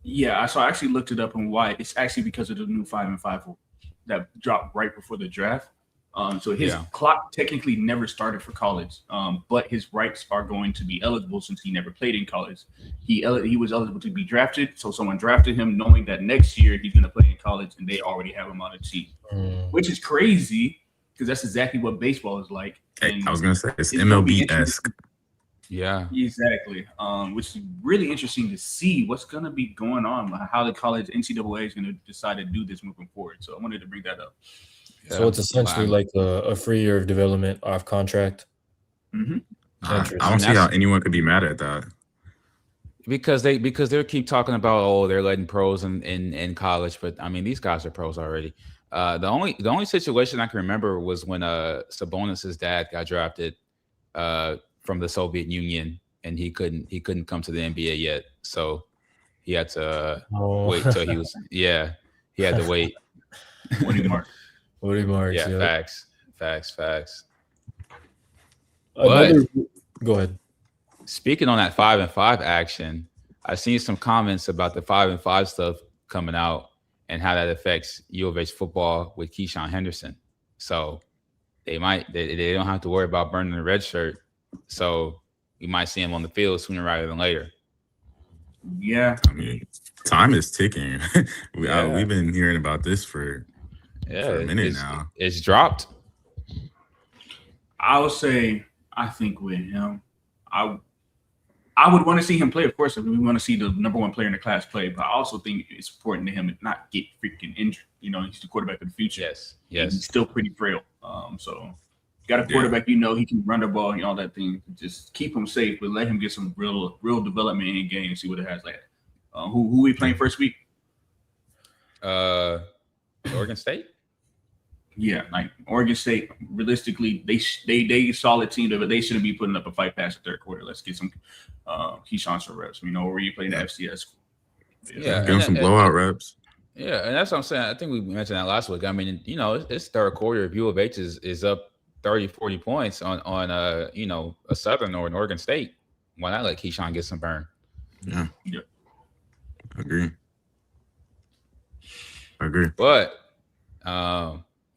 Yeah, so I actually looked it up and why. It's actually because of the new 5-and-5 rule that dropped right before the draft. So his clock technically never started for college, but his rights are going to be eligible since he never played in college. He was eligible to be drafted, so someone drafted him knowing that next year he's going to play in college, and they already have him on a team, which is crazy because that's exactly what baseball is like. Hey, I was going to say it's MLB-esque. Yeah, exactly. Which is really interesting to see what's going to be going on, how the college NCAA is going to decide to do this moving forward. So I wanted to bring that up. Yeah. So it's essentially like a free year of development off contract. Mm-hmm. I don't see how anyone could be mad at that. Because they keep talking about they're letting pros in college, but I mean these guys are pros already. The only situation I can remember was when Sabonis's dad got drafted from the Soviet Union, and he couldn't come to the NBA yet. So he had to Oh. wait till he was. Yeah, he had to wait. Woody Marks. Woody Marks. Yeah, Yep. facts. Another. Go ahead. Speaking on that 5-5 action, I seen some comments about the 5-5 stuff coming out and how that affects U of H football with Keyshawn Henderson. So they don't have to worry about burning the red shirt. So we might see him on the field sooner rather than later. Yeah. I mean, time is ticking. We've been hearing about this for a minute now. It's dropped. I would say, I think with him, I would want to see him play, of course. If we want to see the number one player in the class play, but I also think it's important to him to not get freaking injured. You know, he's the quarterback of the future. Yes. He's still pretty frail. So you got a quarterback, he can run the ball and all that thing. Just keep him safe, but let him get some real development in game and see what it has like. Who we playing first week? Oregon State. Yeah, like Oregon State. Realistically, they solid team, but they shouldn't be putting up a fight past the third quarter. Let's get some Keyshawn some reps. Where you play the FCS. Yeah, give him some blowout reps. Yeah, and that's what I'm saying. I think we mentioned that last week. I mean, it's third quarter. If U of H is up 30, 40 points on a Southern or an Oregon State, why not let Keyshawn get some burn? Yeah. Agree. But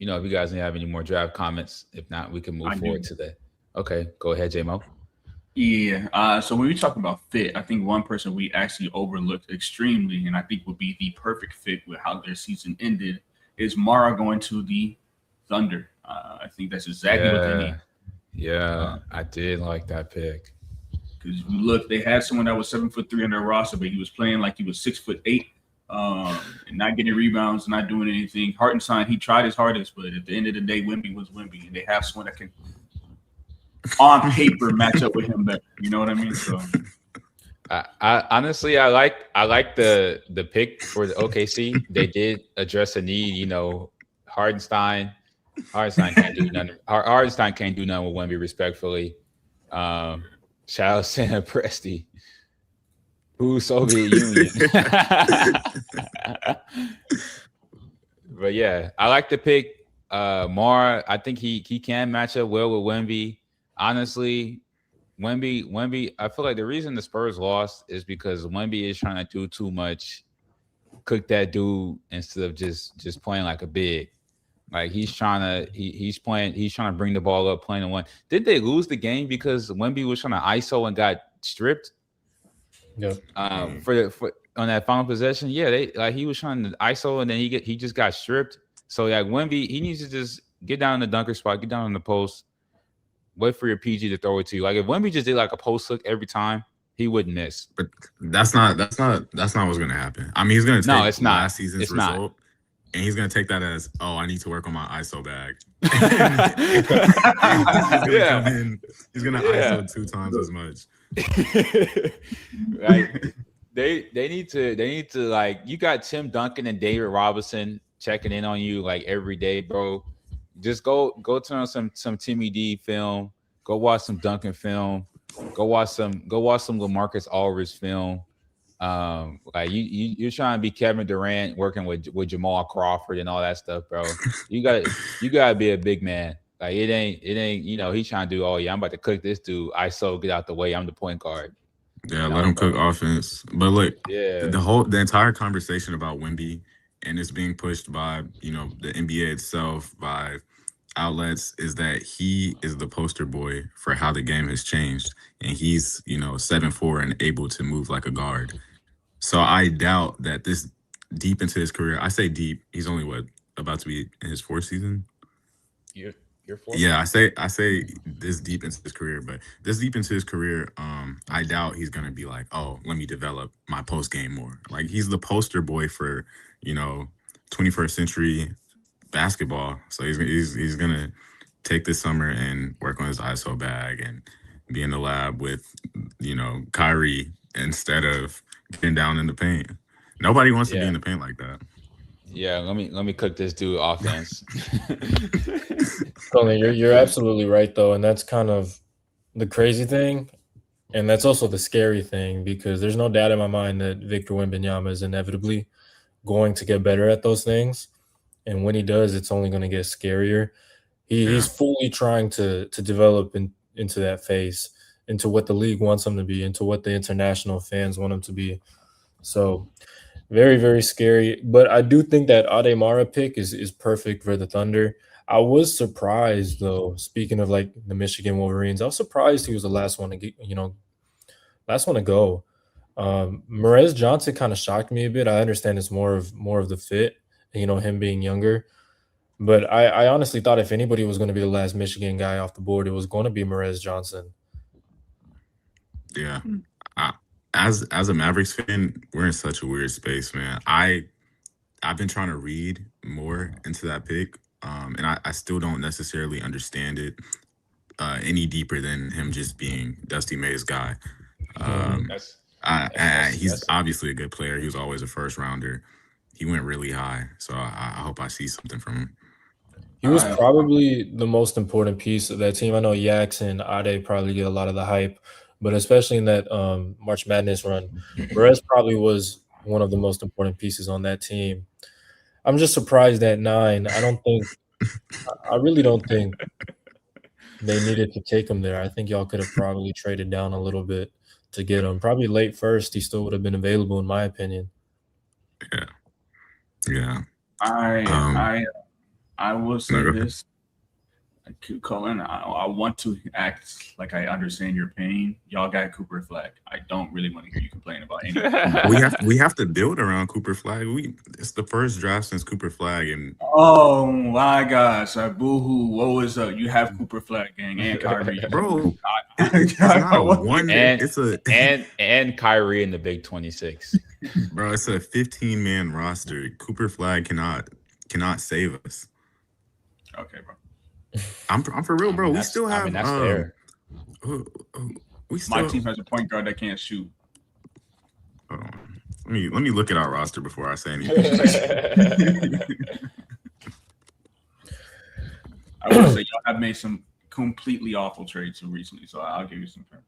if you guys have any more draft comments, if not, we can move forward to the. Okay, go ahead, J-Mo. Yeah. So when we talk about fit, I think one person we actually overlooked extremely, and I think would be the perfect fit with how their season ended, is Mara going to the Thunder. I think that's exactly what they need. Yeah, I did like that pick. Because look, they had someone that was 7'3" on their roster, but he was playing like he was 6'8", and not getting rebounds, not doing anything. Hartenstein, he tried his hardest, but at the end of the day, Wemby was Wemby, and they have someone that can, on paper, match up with him better. You know what I mean? So, I honestly, I like the pick for the OKC. They did address a need. Hartenstein can't do nothing. Hartenstein can't do nothing with Wemby, respectfully. Shout out Sam Presti, who Soviet Union. But yeah, I like the pick. Mara, I think he can match up well with Wemby. Honestly, Wemby, I feel like the reason the Spurs lost is because Wemby is trying to do too much, cook that dude instead of just playing like a big. Like he's trying to bring the ball up, playing the one. Did they lose the game because Wemby was trying to ISO and got stripped? Yep. For on that final possession, yeah, he was trying to ISO and then he just got stripped. So Wemby, he needs to just get down in the dunker spot, get down in the post, wait for your PG to throw it to you. Like if Wemby just did like a post hook every time, he wouldn't miss. But that's not what's gonna happen. I mean, he's gonna take last season's result. And he's going to take that as, I need to work on my ISO bag. He's going to ISO 2 times as much. Like they need to like, you got Tim Duncan and David Robinson checking in on you like every day, bro. Just go turn on some Timmy D film. Go watch some Duncan film. Go watch some LaMarcus Aldridge film. Like you're trying to be Kevin Durant working with Jamal Crawford and all that stuff, bro. You gotta be a big man. Like it ain't he's trying to do, I'm about to cook this dude. ISO, get out the way. I'm the point guard. Yeah, let him cook offense. But look, the entire conversation about Wemby and it's being pushed by the NBA itself, by outlets, is that he is the poster boy for how the game has changed, and he's 7'4" and able to move like a guard. So I doubt that this deep into his career, I say deep, he's only about to be in his 4th season. You're 4th? Yeah, I say this deep into his career, but this deep into his career, I doubt he's gonna be like, let me develop my post game more. Like he's the poster boy for 21st century basketball. So he's gonna take this summer and work on his ISO bag and be in the lab with Kyrie instead of getting down in the paint. Nobody wants to be in the paint like that. Yeah, let me cook this dude offense. Colin, you're absolutely right though, and that's kind of the crazy thing. And that's also the scary thing because there's no doubt in my mind that Victor Wembanyama is inevitably going to get better at those things. And when he does, it's only going to get scarier. He's fully trying to develop into that phase, into what the league wants him to be, into what the international fans want him to be. So very, very scary. But I do think that Ademara pick is perfect for the Thunder. I was surprised though, speaking of like the Michigan Wolverines, I was surprised he was the last one to get, last one to go. Merez Johnson kind of shocked me a bit. I understand it's more of the fit, him being younger. But I honestly thought if anybody was going to be the last Michigan guy off the board, it was going to be Merez Johnson. Yeah. As a Mavericks fan, we're in such a weird space, man. I've been trying to read more into that pick, and I still don't necessarily understand it any deeper than him just being Dusty May's guy. He's obviously a good player. He was always a first rounder. He went really high, so I hope I see something from him. He was probably the most important piece of that team. I know Yax and Ade probably get a lot of the hype, but especially in that March Madness run, Perez probably was one of the most important pieces on that team. I'm just surprised at 9. I really don't think they needed to take him there. I think y'all could have probably traded down a little bit to get him. Probably late first, he still would have been available, in my opinion. Yeah. I will say this. Colin, I want to act like I understand your pain. Y'all got Cooper Flag. I don't really want to hear you complain about anything. we have to build around Cooper Flag. It's the first draft since Cooper Flag, and oh my gosh, boo-hoo, woe is up. You have Cooper Flag, gang, and Kyrie. Bro, it's not one. And Kyrie in the Big 26. Bro, it's a 15-man roster. Cooper Flag cannot save us. Okay, bro. I'm for real, bro. We still have. That's fair. My team has a point guard that can't shoot. Hold on. Let me look at our roster before I say anything. I will say y'all have made some completely awful trades recently, so I'll give you some fair.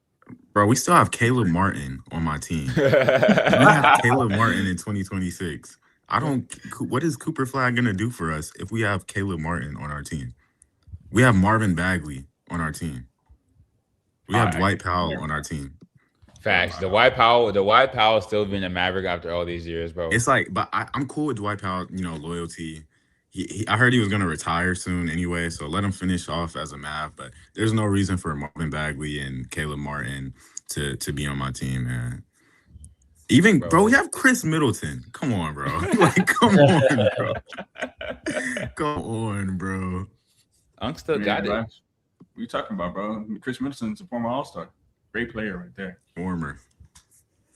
Bro, we still have Caleb Martin on my team. We have Caleb Martin in 2026. What is Cooper Flag gonna do for us if we have Caleb Martin on our team? We have Marvin Bagley on our team. We have Dwight Powell on our team. Facts. The Dwight Powell still being a Maverick after all these years, bro. It's like, but I'm cool with Dwight Powell. Loyalty. I heard he was gonna retire soon anyway, so let him finish off as a Mav. But there's no reason for Marvin Bagley and Caleb Martin to be on my team, man. Even bro, we have Chris Middleton. Come on, bro. Come on, bro. Come on, bro. Unk still got it. What are you talking about, bro? Chris Middleton's a former All-Star. Great player right there. Former.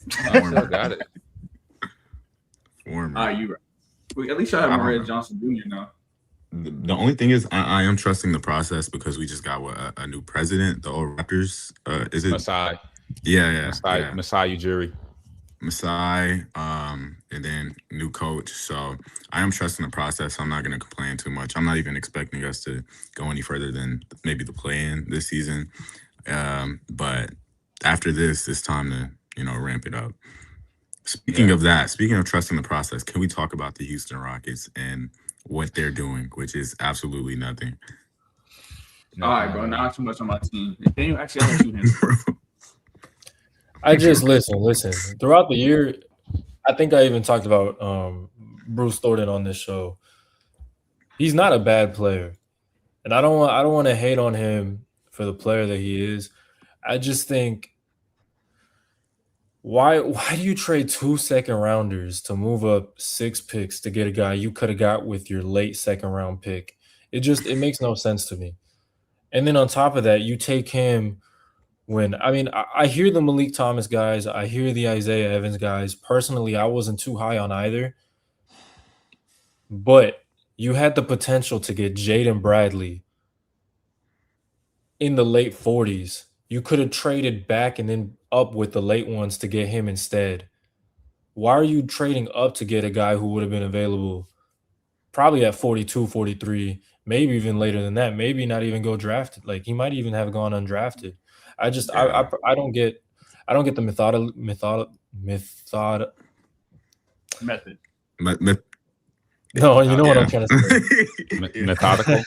Still got it. Former. You right. At least y'all have Red Johnson Jr. now. The only thing is, I am trusting the process because we just got a new president. The old Raptors. Is it Masai? Yeah. Masai Ujiri. Masai, and then new coach. So I am trusting the process. I'm not going to complain too much. I'm not even expecting us to go any further than maybe the play-in this season. But after this, it's time to ramp it up. Speaking of trusting the process, can we talk about the Houston Rockets and what they're doing, which is absolutely nothing? All right, bro. Not too much on my team. Can you actually have two hands? I just listen. Throughout the year, I think I even talked about Bruce Thornton on this show. He's not a bad player, and I don't want to hate on him for the player that he is. I just think why do you trade 2 second-rounders to move up 6 picks to get a guy you could have got with your late second-round pick? It makes no sense to me. And then on top of that, you take him. I hear the Malik Thomas guys. I hear the Isaiah Evans guys. Personally, I wasn't too high on either. But you had the potential to get Jaden Bradley in the late 40s. You could have traded back and then up with the late ones to get him instead. Why are you trading up to get a guy who would have been available probably at 42, 43, maybe even later than that, maybe not even go drafted? Like he might even have gone undrafted. I don't get I don't get the method. No, you know what I'm trying to say. Methodical.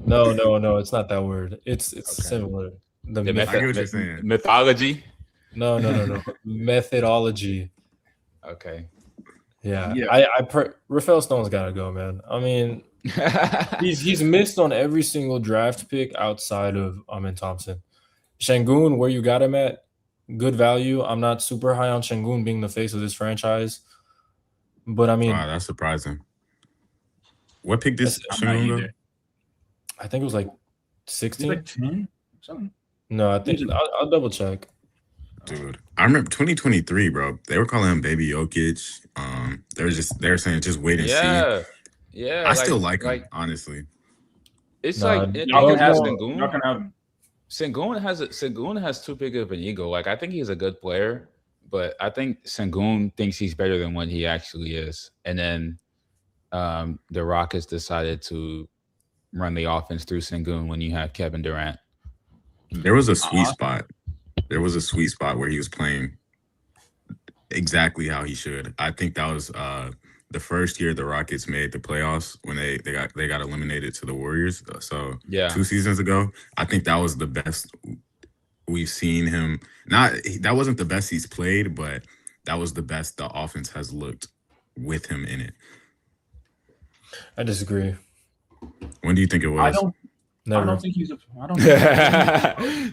No, it's not that word. It's similar. I get what you're saying. Mythology. No. Methodology. Okay. Yeah. Rafael Stone's got to go, man. I mean, he's missed on every single draft pick outside of Amin Thompson. Şengün, where you got him at, good value. I'm not super high on Şengün being the face of this franchise, but I mean, wow, that's surprising. What pick did Şengün go? I think it was like 16. Like 10 something. No, I think I'll double check. Dude, I remember 2023, bro. They were calling him Baby Jokic. They were saying just wait and see. Yeah. I still like him, honestly. It's Nah, like Y'all can have Şengün. Y'all can have him. Şengün has too big of an ego. Like I think he's a good player, but I think Şengün thinks he's better than what he actually is. And then the Rockets decided to run the offense through Şengün when you have Kevin Durant. There was a sweet spot. There was a sweet spot where he was playing exactly how he should. I think that was the first year the Rockets made the playoffs when they got eliminated to the Warriors. So 2 seasons ago, I think that was the best we've seen him. That wasn't the best he's played, but that was the best the offense has looked with him in it. I disagree. When do you think it was? Never. I don't think he's a. I don't.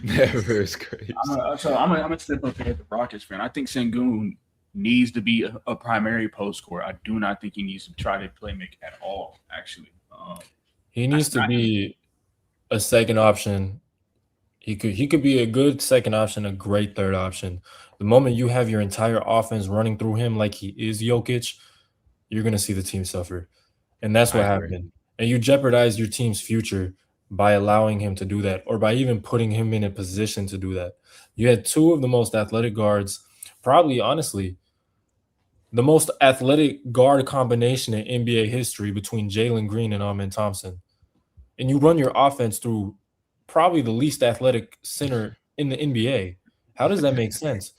Never is crazy. I'm gonna step up here as the Rockets fan. I think Şengün needs to be a primary post scorer. I do not think he needs to try to play make at all. Actually, he needs to be a second option. He could be a good second option, a great third option. The moment you have your entire offense running through him like he is Jokic, you're gonna see the team suffer, and that's what happened. And you jeopardize your team's future by allowing him to do that, or by even putting him in a position to do that. You had two of the most athletic guards, probably, honestly, the most athletic guard combination in NBA history between Jalen Green and Amin Thompson. And you run your offense through probably the least athletic center in the NBA. How does that make sense?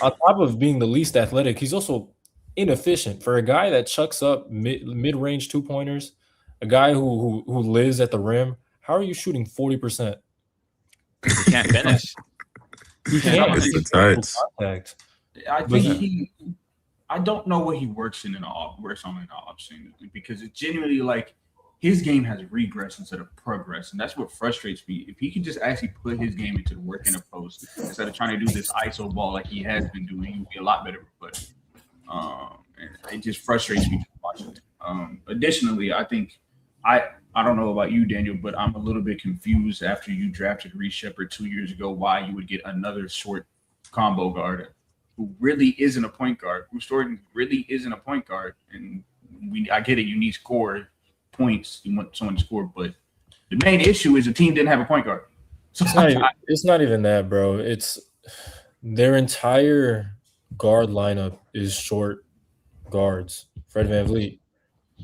On top of being the least athletic, he's also inefficient. For a guy that chucks up mid-range two-pointers, a guy who lives at the rim, how are you shooting 40%? He can't finish. He can't. It's the tights. Contact. I think I don't know what he works on in the off scene, because it's genuinely like his game has regressed instead of progress, and that's what frustrates me. If he could just actually put his game into the work in a post instead of trying to do this ISO ball like he has been doing, he'd be a lot better. But and it just frustrates me watching it. Additionally, I think I don't know about you, Daniel, but I'm a little bit confused after you drafted Reece Shepherd 2 years ago why you would get another short combo guard who really isn't a point guard. Bruce Gordon really isn't a point guard, and I get it. You need score points. You want someone to score, but the main issue is the team didn't have a point guard. So it's not even that, bro. It's their entire guard lineup is short guards. Fred VanVleet,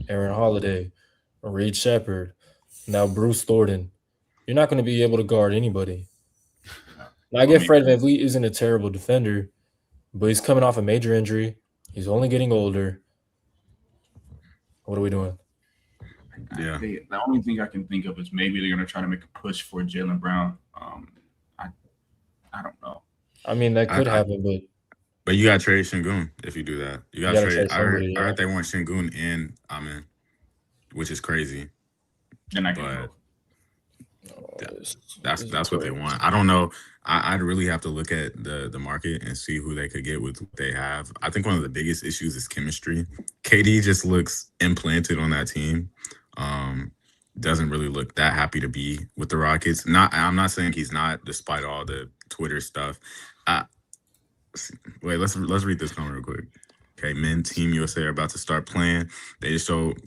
Aaron Holiday, Reed Shepherd, now Bruce Thornton. You're not going to be able to guard anybody. Now, I get Fred VanVleet isn't a terrible defender, but he's coming off a major injury. He's only getting older. What are we doing? Yeah. The only thing I can think of is maybe they're going to try to make a push for Jaylen Brown. I don't know. I mean, that could happen, but you got to trade Şengün if you do that. You got to trade. I heard they want Şengün and Amin, which is crazy. Then I can that's what they want. I don't know. I'd really have to look at the market and see who they could get with what they have. I think one of the biggest issues is chemistry. KD just looks implanted on that team. Doesn't really look that happy to be with the Rockets. I'm not saying he's not, despite all the Twitter stuff. Wait, let's read this comment real quick. Okay, men, Team USA are about to start playing. They just showed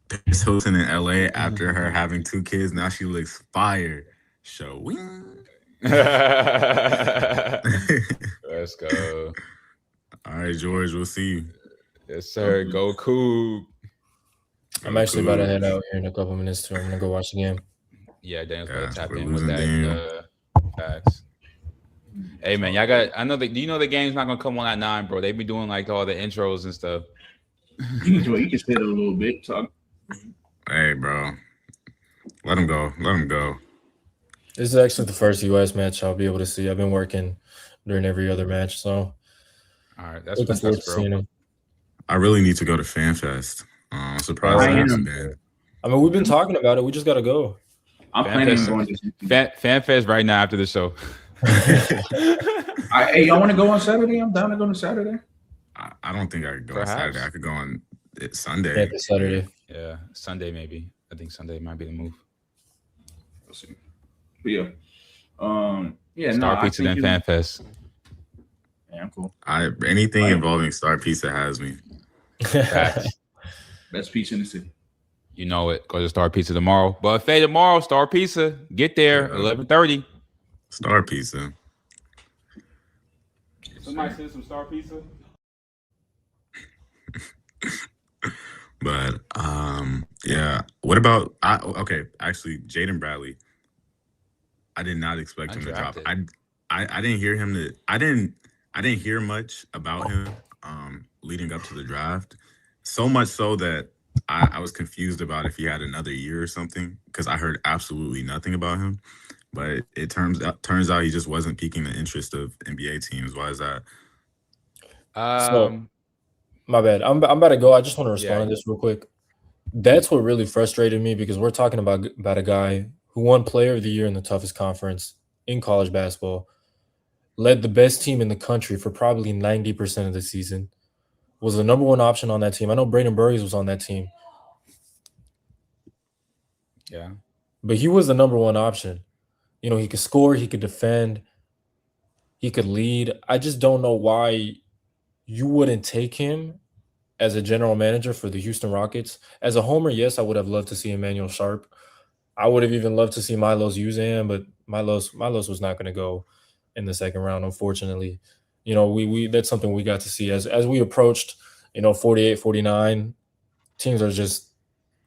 Paris Hilton in LA after her having 2 kids. Now she looks fire. Showing. Let's go. All right, George, we'll see you. Yes, sir. Go Cougs. I'm actually about to head out here in a couple minutes too. I'm gonna go watch the game. Yeah, Daniel's gonna tap we're in with losing that. Facts. Hey man, y'all got. I know that. Do you know the game's not gonna come on at 9, bro? They be doing like all the intros and stuff. You can say it a little bit. Talk. Hey, bro. Let him go. Let him go. This is actually the first US match I'll be able to see. I've been working during every other match, so All right, that's looking forward fantastic, to bro. seeing him. I really need to go to FanFest. I'm surprised I I am. haven't been. I mean, we've been talking about it. We just got to go. I'm planning on FanFest, going to FanFest right now after the show. Hey, y'all want to go on Saturday? I'm down to go on Saturday. I don't think I could go on Perhaps. Saturday. I could go on Sunday. Yeah, this Saturday. Yeah, Sunday maybe. I think Sunday might be the move. We'll see. But yeah. Star Pizza then FanFest. Yeah, I'm cool. Anything involving Star Pizza has me. Facts. Best pizza in the city. You know it. Go to Star Pizza tomorrow. Buffet tomorrow. Star Pizza. Get there. 11:30. Star Pizza. Somebody send some Star Pizza. But yeah. What about actually Jaden Bradley. I did not expect him to drop. I didn't hear him I didn't hear much about him leading up to the draft. So much so that I was confused about if he had another year or something, because I heard absolutely nothing about him. But it turns out he just wasn't piquing the interest of NBA teams. Why is that? So, my bad. I'm about to go. I just want to respond to this real quick. That's what really frustrated me, because we're talking about a guy who won Player of the Year in the toughest conference in college basketball, led the best team in the country for probably 90% of the season, was the number one option on that team. I know Braden Burries was on that team. Yeah. But he was the number one option. You know, he could score, he could defend, he could lead. I just don't know why you wouldn't take him as a general manager for the Houston Rockets. As a homer, yes, I would have loved to see Emmanuel Sharp. I would have even loved to see Milos Uzan, but Milos was not going to go in the second round, unfortunately. You know, we that's something we got to see as we approached, 48, 49. Teams are just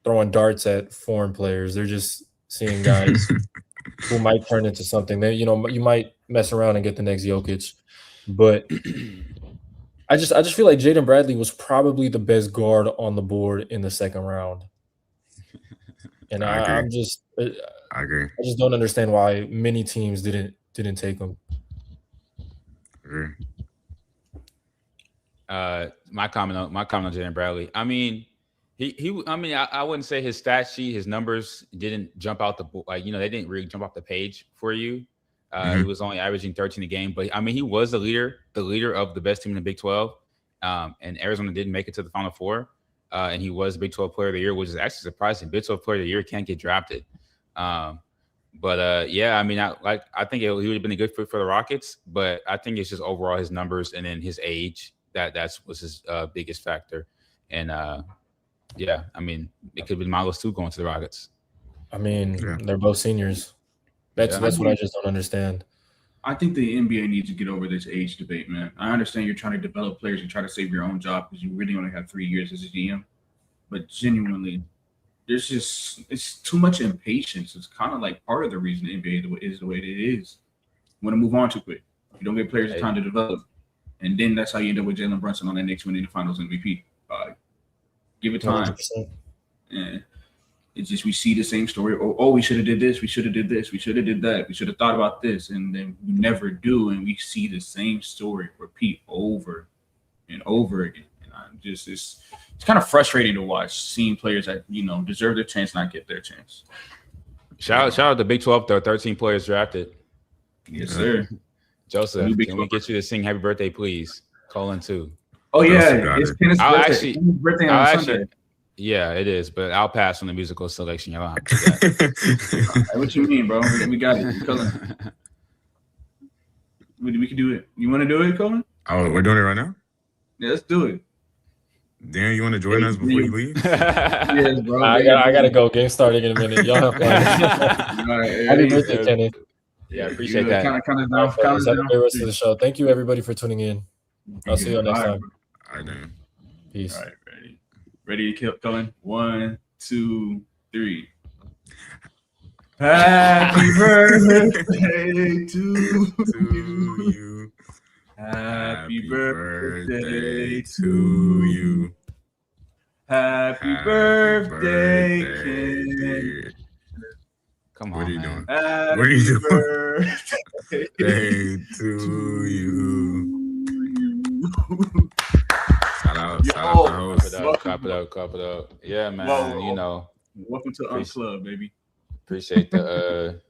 throwing darts at foreign players. They're just seeing guys who might turn into something. They, you might mess around and get the next Jokic, but I just feel like Jaden Bradley was probably the best guard on the board in the second round. And I agree. I just don't understand why many teams didn't take him. My comment on Jaden Bradley. I mean, I wouldn't say his stat sheet, his numbers didn't jump out they didn't really jump off the page for you. He was only averaging 13 a game, but I mean, he was the leader of the best team in the Big 12. And Arizona didn't make it to the Final Four. And he was Big 12 Player of the Year, which is actually surprising. Big 12 Player of the Year can't get drafted. Yeah, I mean, I think he would have been a good fit for the Rockets, but I think it's just overall his numbers and then his age that was his biggest factor. And yeah, I mean, it could have been Milos too going to the Rockets. I mean, they're both seniors. That's what I just don't understand. I think the NBA needs to get over this age debate, man. I understand you're trying to develop players and try to save your own job because you really only have 3 years as a GM. But genuinely, it's too much impatience. It's kind of like part of the reason the NBA is the way it is. You want to move on too quick. You don't give players time to develop. And then that's how you end up with Jalen Brunson on that Knicks winning the Finals MVP. Give it time. 100%. And it's just we see the same story. Oh, we should have did this. We should have did this. We should have did that. We should have thought about this. And then we never do. And we see the same story repeat over and over again. And I'm just it's kind of frustrating to watch, seeing players that deserve their chance not get their chance. Shout out to Big 12, though. 13 players drafted. Yes, sir. Joseph, can we get you to sing "Happy Birthday, Please"? Colin too. Oh yeah, it's Kenneth's birthday on Sunday. Yeah, it is, but I'll pass on the musical selection. Y'all don't have to do that. What you mean, bro? We got it, Colin. We can do it. You want to do it, Colin? Oh, we're doing it right now? Yeah, let's do it. Dan, you want to join us before you leave? Yes, bro. I gotta go. Game starting in a minute. Y'all have fun. Happy birthday, Kenneth. Yeah, I appreciate that. Have a great rest of the show. Thank you, everybody, for tuning in. I'll see you next time. All right, Dan. Peace. All right, ready to kill, Colin? 1, 2, 3. Happy birthday to To you. Happy birthday to to you. Happy birthday, Ken. dear. Come What on, are you man. doing? Happy What are you doing? birthday Day to you. Shout out to host. Clap it up. Yeah, man. Whoa. Welcome to Club, baby. Appreciate the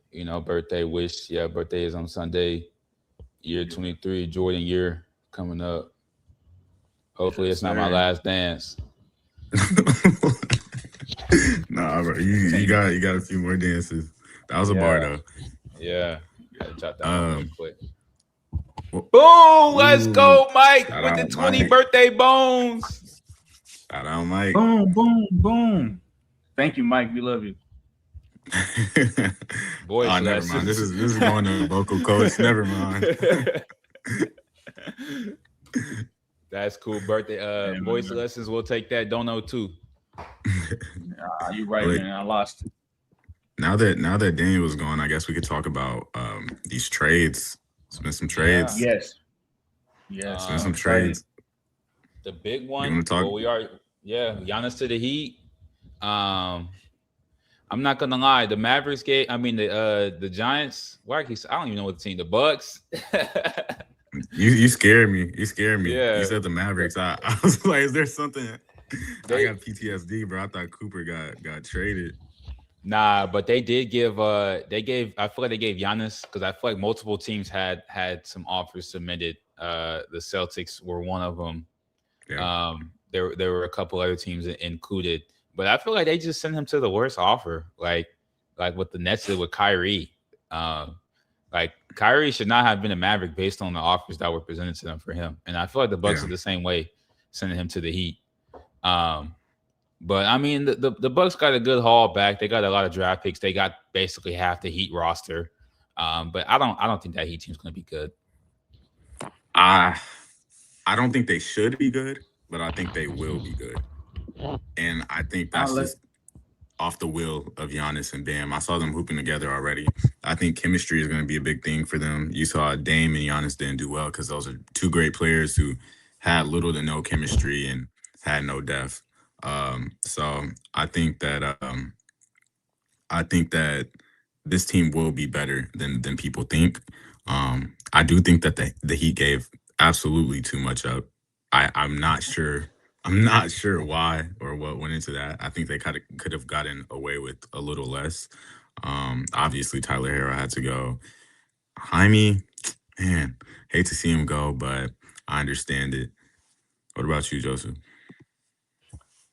birthday wish. Yeah, birthday is on Sunday. Year 23, Jordan year coming up. Hopefully it's not my last dance. Nah, bro. You got a few more dances. That was a bar though. Yeah. Had to jot that one real quick. Boom! Let's go, Mike, Shout with out the 20 Mike. birthday bones. Shout out Mike. Boom, boom, boom. Thank you, Mike. We love you. Voice never lessons. mind. This is going to the vocal coach. Never mind. That's cool. Birthday voice lessons. We'll take that. Don't know too. You're right, man. I lost it. Now that Daniel was gone, I guess we could talk about these trades. It's been some trades. Yes. It's been some trades. The big one. You want to talk? Well, Giannis to the Heat. I'm not gonna lie. The Mavericks the Giants. I don't even know what the team. The Bucks. You scared me. Yeah. You said the Mavericks. I was like, is there something? I got PTSD, bro. I thought Cooper got traded. Nah, but they did give. I feel like they gave Giannis because I feel like multiple teams had some offers submitted. The Celtics were one of them. Yeah. There were a couple other teams included, but I feel like they just sent him to the worst offer, like what the Nets did with Kyrie. Like Kyrie should not have been a Maverick based on the offers that were presented to them for him, and I feel like the Bucks are the same way, sending him to the Heat. But I mean, the Bucks got a good haul back. They got a lot of draft picks. They got basically half the Heat roster. But I don't think that Heat team's going to be good. I don't think they should be good, but I think they will be good. And I think that's just off the will of Giannis and Bam. I saw them hooping together already. I think chemistry is going to be a big thing for them. You saw Dame and Giannis didn't do well because those are two great players who had little to no chemistry and had no depth. So I think that this team will be better than people think. I do think that the Heat gave absolutely too much up. I'm not sure why or what went into that. I think they could have gotten away with a little less. Obviously Tyler Hero had to go. Jaime, man, hate to see him go, but I understand it. What about you, Joseph?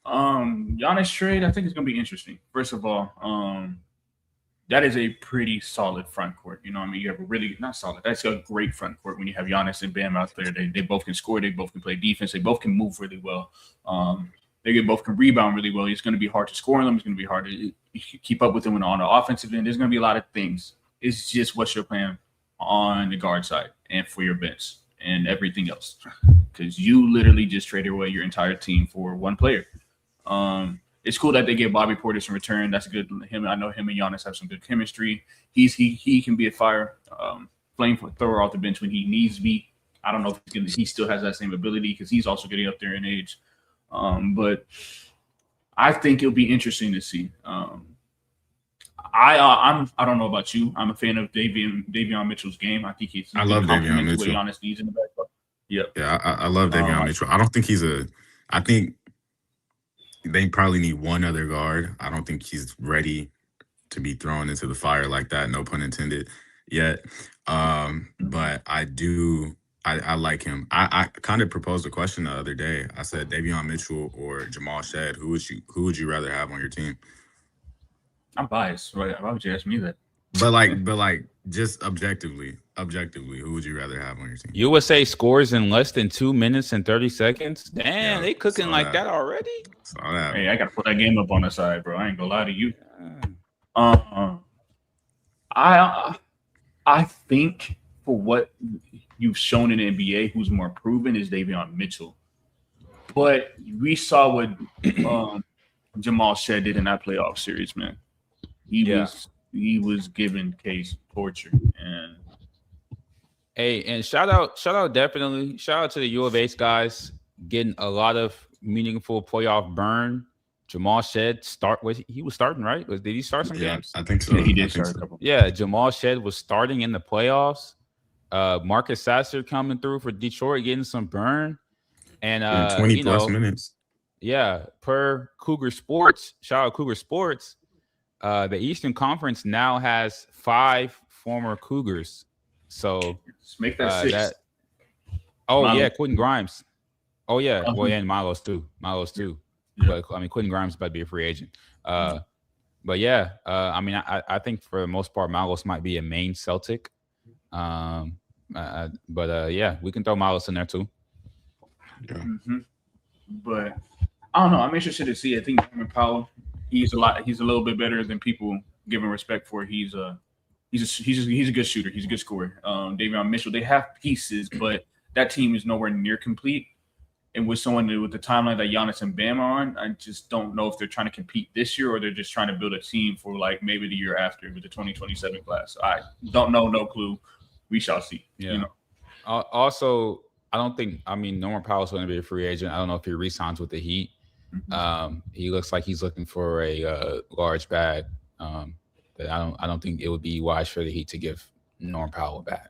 Giannis trade, I think it's gonna be interesting. First of all, that is a pretty solid front court. You know what I mean? You have a really not solid. That's a great front court when you have Giannis and Bam out there. They both can score. They both can play defense. They both can move really well. They both can rebound really well. It's going to be hard to score on them. It's going to be hard to keep up with them on the offensive end. There's going to be a lot of things. It's just what's your plan on the guard side and for your bench and everything else. Because you literally just traded away your entire team for one player. It's cool that they gave Bobby Portis in return. That's good. I know him and Giannis have some good chemistry. He can be a fire flamethrower off the bench when he needs to be. I don't know if he still has that same ability because he's also getting up there in age. But I think it'll be interesting to see. I don't know about you. I'm a fan of Davion Mitchell's game. I think I love Davion Mitchell. What Giannis needs in the backcourt. Yeah, I love Davion Mitchell. I don't think I think they probably need one other guard. I don't think he's ready to be thrown into the fire like that. No pun intended yet. But I like him. I kind of proposed a question the other day. I said Davion Mitchell or Jamal Shead. Who would you rather have on your team? I'm biased. Right? Why would you ask me that? But like, just objectively, who would you rather have on your team? You would say scores in less than 2 minutes and 30 seconds. Damn, they cooking like that already. Saw that. Hey, I gotta put that game up on the side, bro. I ain't gonna lie to you. I think for what you've shown in the NBA, who's more proven is Davion Mitchell. But we saw what Jamal Shead did in that playoff series, man. He was he was giving Case torture. And Hey, and shout out to the U of H guys getting a lot of meaningful playoff burn. Jamal Shed he was starting, right? Did he start some games? I think so. yeah, he I did think start so. a couple. Yeah, Jamal Shed was starting in the playoffs. Marcus Sasser coming through for Detroit, getting some burn. And 20 plus minutes. Yeah, per Cougar Sports, shout out Cougar Sports. The Eastern Conference now has 5 former Cougars. So Let's make that 6. Milo. Yeah, Quentin Grimes. Oh yeah, Uh-huh. well, and Milos too. Yeah. But I mean, Quentin Grimes is about to be a free agent. But yeah, I mean, I think for the most part, Milos might be a main Celtic. But yeah, we can throw Milos in there too. Yeah. Mm-hmm. But I don't know. I'm interested to see. I think Norman Powell, he's a little bit better than people give him respect for. He's a good shooter. He's a good scorer. Davion Mitchell, they have pieces, but that team is nowhere near complete. And with someone with the timeline that Giannis and Bam are on, I just don't know if they're trying to compete this year or they're just trying to build a team for like maybe the year after with the 2027 class. I don't know, no clue. We shall see. Yeah. You know? Also, I don't think. I mean, Norman Powell's going to be a free agent. I don't know if he re-signs with the Heat. Mm-hmm. He looks like he's looking for a large bag. But I don't think it would be wise for the Heat to give Norman Powell a bag.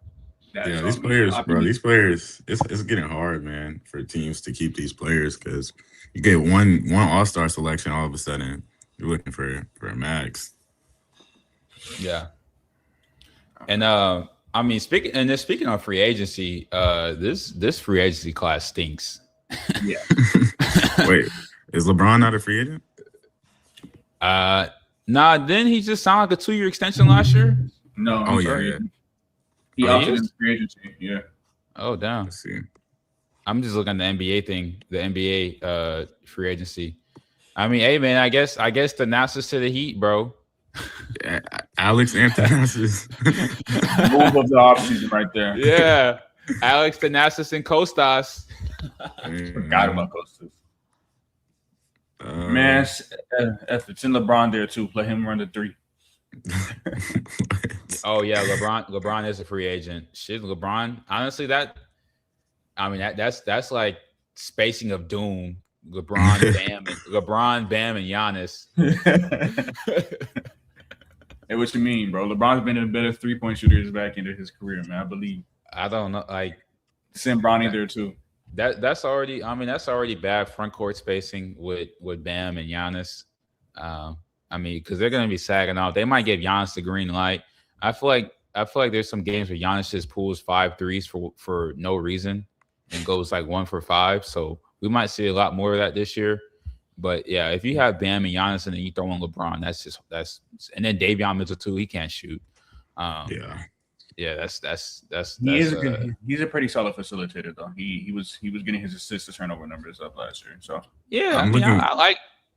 Yeah, these players, bro. These players, it's getting hard, man, for teams to keep these players because you get one All-Star selection, all of a sudden you're looking for a max. Yeah, and I mean, speaking of free agency, this free agency class stinks. Yeah. Wait, is LeBron not a free agent? Nah. Then he just signed like a 2-year extension last year. No. Oh yeah. He Oh, he opted is? in free agency. Yeah. Oh damn. Let's see. I'm just looking at the NBA thing, the NBA free agency. I mean, hey man, I guess the Nassers to the Heat, bro. Yeah, Alex Anthonassis. Move of the offseason right there. Yeah, Alex Thanasis and Kostas. Forgot about Costas. Man, if it's in LeBron there too, let him run the 3. Oh yeah, LeBron is a free agent. Shit, LeBron. Honestly, that's like spacing of doom. LeBron, Bam, and Giannis. Hey, what you mean, bro? LeBron's been a better 3-point shooter back into his career, man. I believe. I don't know, like send Bronny there too. That's already bad front court spacing with Bam and Giannis. I mean, because they're gonna be sagging out. They might give Giannis the green light. I feel like there's some games where Giannis just pulls 5 threes for no reason and goes like 1 for 5. So we might see a lot more of that this year. But yeah, if you have Bam and Giannis and then you throw in LeBron, that's and then Davion Mitchell too. He can't shoot. Yeah, he's a pretty solid facilitator though. He was getting his assist to turnover numbers up last year. So yeah,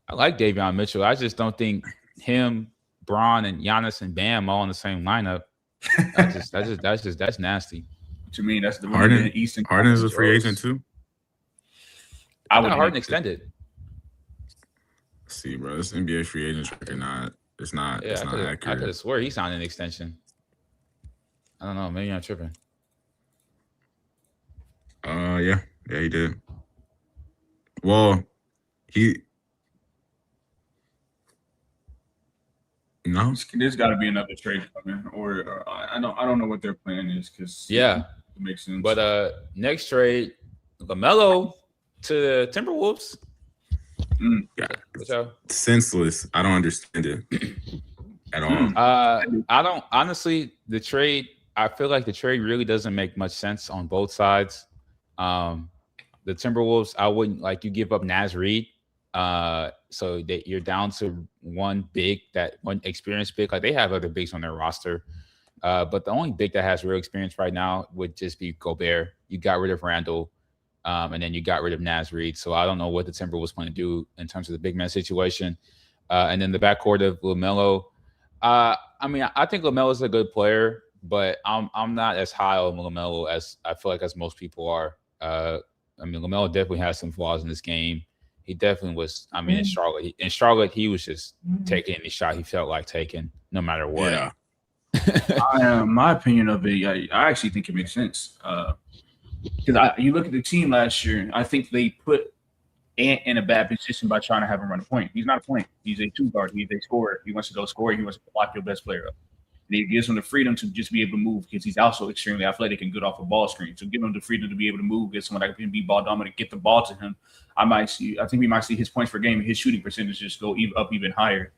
I like Davion Mitchell. I just don't think him, Bron, and Giannis and Bam all in the same lineup. That's nasty. What you mean? That's the Harden. Eastern. Harden is a free agent too. I would Harden extended. Let's see, bro, this NBA free agent record it's not accurate. I could have swore he signed an extension. I don't know. Maybe I'm tripping. Yeah, he did. Well, no. There's got to be another trade coming, or I don't know what their plan is because yeah, it makes sense. But next trade, LaMelo to the Timberwolves. Yeah, senseless. I don't understand it at all. I don't honestly. The trade. I feel like the trade really doesn't make much sense on both sides. The Timberwolves, I wouldn't like you give up Naz Reid, so that you're down to one experienced big. Like they have other bigs on their roster, but the only big that has real experience right now would just be Gobert. You got rid of Randall, and then you got rid of Naz Reid. So I don't know what the Timberwolves plan to do in terms of the big man situation. And then the backcourt of LaMelo. I mean, I think LaMelo is a good player. But I'm not as high on LaMelo as I feel like as most people are. I mean, LaMelo definitely has some flaws in this game. he definitely was. I mean, in Charlotte, he was just taking any shot he felt like taking, no matter what. Yeah. My opinion of it, I actually think it makes sense. Because you look at the team last year, I think they put Ant in a bad position by trying to have him run a point. He's not a point. He's a two guard. He's a scorer. He wants to go score. He wants to lock your best player up. And it gives him the freedom to just be able to move because he's also extremely athletic and good off a ball screen. So give him the freedom to be able to move, get someone that can be ball dominant, get the ball to him. I think we might see his points per game and his shooting percentage just go up even higher.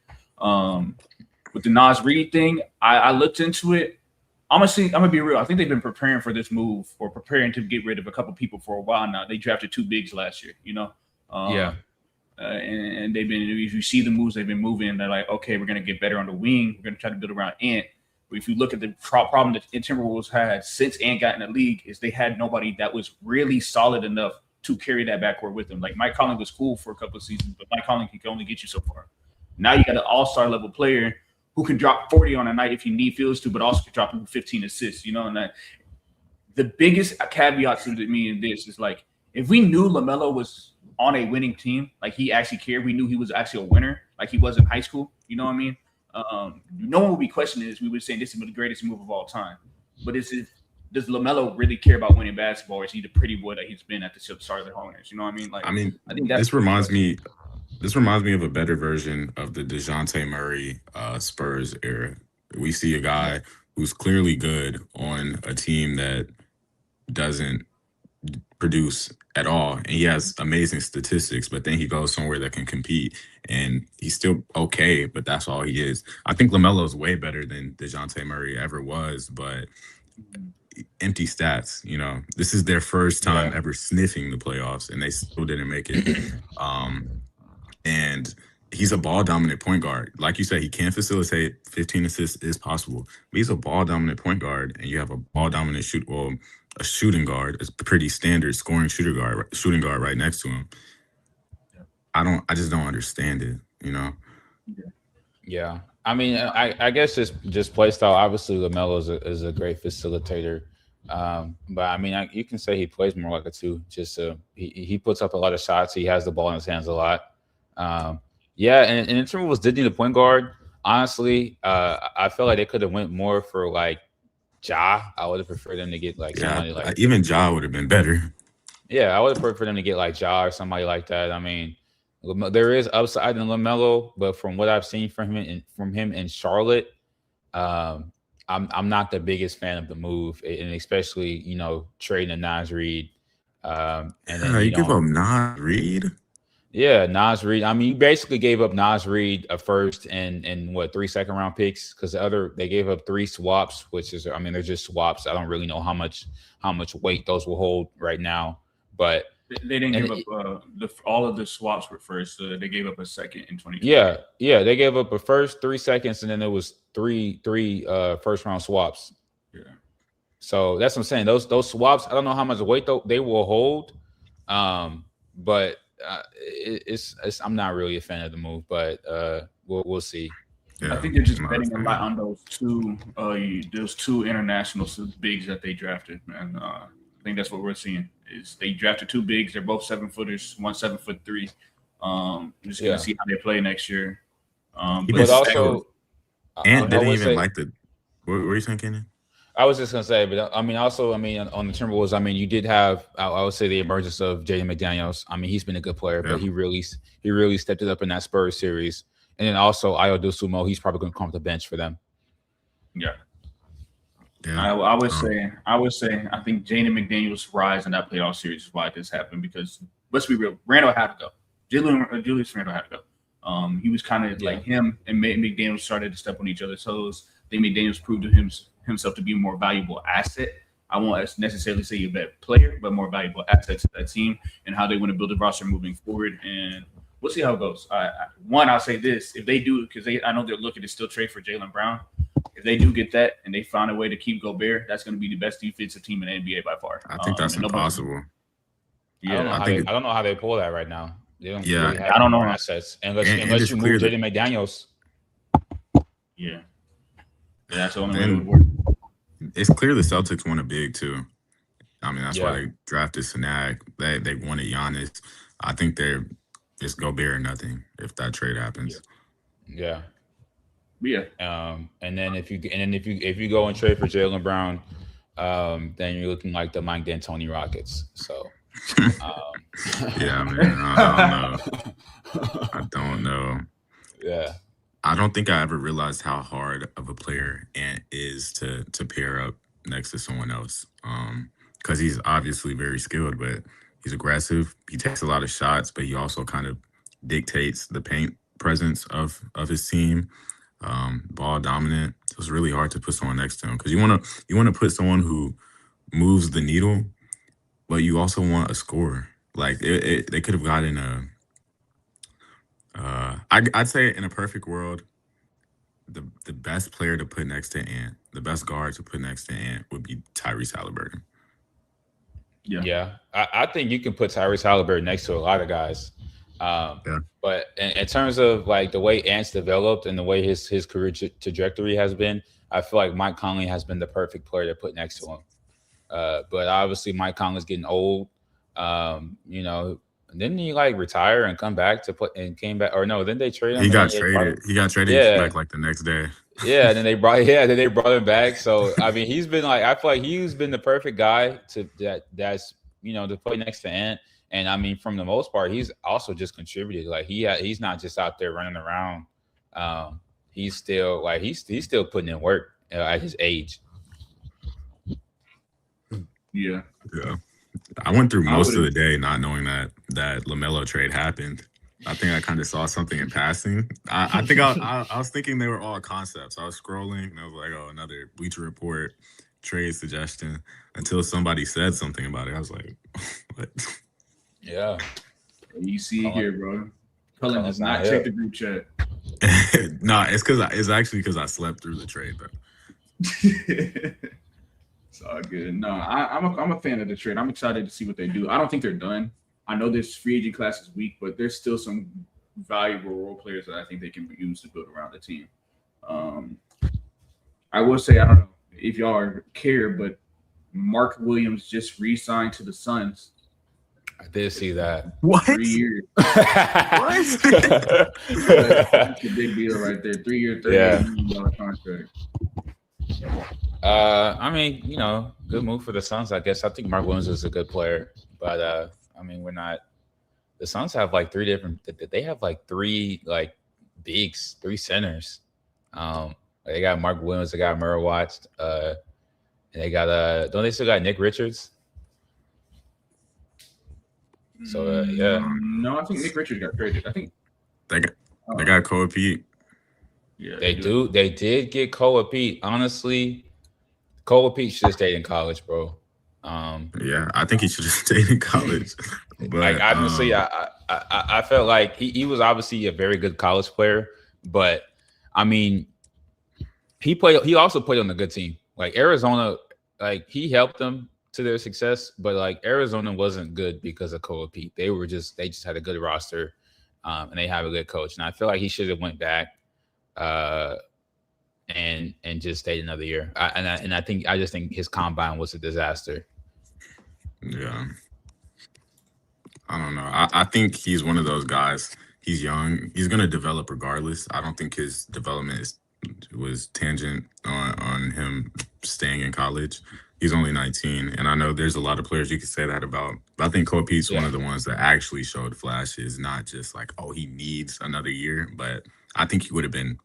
With the Nas Reed thing, I looked into it. I'm gonna be real. I think they've been preparing for this move or preparing to get rid of a couple people for a while now. They drafted 2 bigs last year, and they've been. If you see the moves they've been moving, they're like, okay, we're gonna get better on the wing. We're gonna try to build around Ant. But if you look at the problem that the Timberwolves had since Ant got in the league, is they had nobody that was really solid enough to carry that backcourt with them. Like Mike Conley was cool for a couple of seasons, but Mike Conley can only get you so far. Now you got an all-star level player who can drop 40 on a night if he feels to, but also can drop 15 assists, and that the biggest caveat to me in this is like, if we knew LaMelo was on a winning team, like he actually cared, we knew he was actually a winner, like he was in high school, you know what I mean? No one would be questioning this. We would say this is the greatest move of all time. But does LaMelo really care about winning basketball, or is he the pretty boy that he's been at the start of the Hornets? You know what I mean? Like, I think this reminds me of a better version of the DeJounte Murray Spurs era. We see a guy who's clearly good on a team that doesn't produce at all, and he has amazing statistics, but then he goes somewhere that can compete and he's still okay, but that's all he is. I think LaMelo's way better than DeJounte Murray ever was, but empty stats. This is their first time ever sniffing the playoffs, and they still didn't make it. And he's a ball dominant point guard. Like you said, he can facilitate. 15 assists is possible, but he's a ball dominant point guard, and you have a ball dominant a shooting guard, a pretty standard scoring shooting guard right next to him. I just don't understand it, Yeah. I mean, I guess it's just play style. Obviously, LaMelo is a great facilitator. But I mean, you can say he plays more like a 2. Just he puts up a lot of shots. He has the ball in his hands a lot. And in Timberwolves did need a point guard. Honestly, I feel like they could have went more for like Ja. I would have preferred them to get like somebody like even Ja would have been better. Yeah, I would have preferred them to get like Ja or somebody like that. I mean, there is upside in LaMelo, but from what I've seen from him in Charlotte, I'm not the biggest fan of the move, and especially trading a Nas Reed. And then you give up Nas Reed. Yeah, Nas Reed. I mean, you basically gave up Nas Reed a first and what 3 second-round picks, because they gave up 3 swaps, which is, I mean, they're just swaps. I don't really know how much weight those will hold right now, but they didn't give up all of the swaps were first. They gave up a second in 2020. Yeah, they gave up a first, 3 seconds, and then there was three first-round swaps. Yeah. So that's what I'm saying. Those swaps, I don't know how much weight they will hold, but. I'm not really a fan of the move, but we'll see. Yeah, I think they're just betting a lot on those two international bigs that they drafted, man. I think that's what we're seeing. Is they drafted 2 bigs. They're both 7-footers. One 7'3". I'm just gonna see how they play next year. But also, Ant didn't even like the. What were you thinking? I was just gonna say, but I mean, on the Timberwolves, I mean, you did have, I would say, the emergence of Jaden McDaniels. I mean, he's been a good player, but he really stepped it up in that Spurs series. And then also Ayo Dosunmu, he's probably going to come off the bench for them. Yeah. I would say, I think Jaden McDaniels' rise in that playoff series is why this happened. Because let's be real, Randall had to go. Julius Randle had to go. He was kind of like him, and McDaniels started to step on each other's toes. I think McDaniels proved to himself to be a more valuable asset. I won't necessarily say a better player, but more valuable asset to that team and how they want to build a roster moving forward. And we'll see how it goes. I'll say this: if they do, because I know they're looking to still trade for Jaylen Brown. If they do get that and they find a way to keep Gobert, that's going to be the best defensive team in the NBA by far. I think that's impossible. Yeah, I don't know how they pull that right now. They don't really have I don't know assets unless you move Jaden McDaniels. Yeah, that's the only way it would work. It's clear the Celtics want a big too. I mean, that's why they drafted Senag. They wanted Giannis. I think they're it's Gobert or nothing if that trade happens. Yeah. Yeah. And then if you go and trade for Jaylen Brown, then you're looking like the Mike D'Antoni Rockets. So, Yeah, man, I don't know. Yeah. I don't think I ever realized how hard of a player Ant is to pair up next to someone else. Because he's obviously very skilled, but he's aggressive. He takes a lot of shots, but he also kind of dictates the paint presence of his team. Ball dominant. So it's really hard to put someone next to him because you want to put someone who moves the needle, but you also want a scorer. Like they could have gotten a. I'd say in a perfect world, the best player to put next to Ant, the best guard to put next to Ant would be Tyrese Halliburton. Yeah. I think you can put Tyrese Halliburton next to a lot of guys. But in terms of like the way Ant's developed and the way his career trajectory has been, I feel like Mike Conley has been the perfect player to put next to him. But obviously Mike Conley's getting old. You know, didn't he like retire and come back to put and came back? Or no, then they traded him. He got traded. He got traded back like the next day. Yeah, and then they brought him back. So I mean, he's been like, I feel like he's been the perfect guy that's to play next to Ant. And I mean, from the most part, he's also just contributed. Like he's not just out there running around. He's still like he's still putting in work at his age. Yeah. I went through most of the day not knowing that LaMelo trade happened. I think I kind of saw something in passing. I think I was thinking they were all concepts. I was scrolling and I was like, oh, another Bleacher Report trade suggestion until somebody said something about it. I was like, what? Yeah. You see it here, bro. Cullen does not check the group chat. No, it's actually because I slept through the trade, though. It's all good. No, I'm a fan of the trade. I'm excited to see what they do. I don't think they're done. I know this free agent class is weak, but there's still some valuable role players that I think they can use to build around the team. I will say, I don't know if y'all care, but Mark Williams just re-signed to the Suns. I did see that. What? 3 years. What? That's a big deal right there. 3 year, $38 million contract. I mean, good move for the Suns, I guess. I think Mark Williams is a good player, but I mean, we're not. The Suns have like three bigs, three centers. They got Mark Williams, they got Murray Watts, and they got don't they still got Nick Richards? So yeah. No, I think Nick Richards got traded. I think they got Kobe Pete. Yeah, they do. They did get Kobe Pete. Honestly, Kobe Pete should have stayed in college, bro. Yeah, I think he should have stayed in college. But like obviously, I felt like he was obviously a very good college player, but I mean, he also played on a good team. Like Arizona, like he helped them to their success, but like Arizona wasn't good because of Kobe Pete. They just had a good roster, and they have a good coach. And I feel like he should have went back, and just stayed another year. I just think his combine was a disaster. Yeah, I don't know. I think he's one of those guys. He's young. He's gonna develop regardless. I don't think his development was tangent on him staying in college. He's only 19, and I know there's a lot of players you could say that about. But I think Kobe Pete's one of the ones that actually showed flashes, not just like, oh, he needs another year. But I think he would have been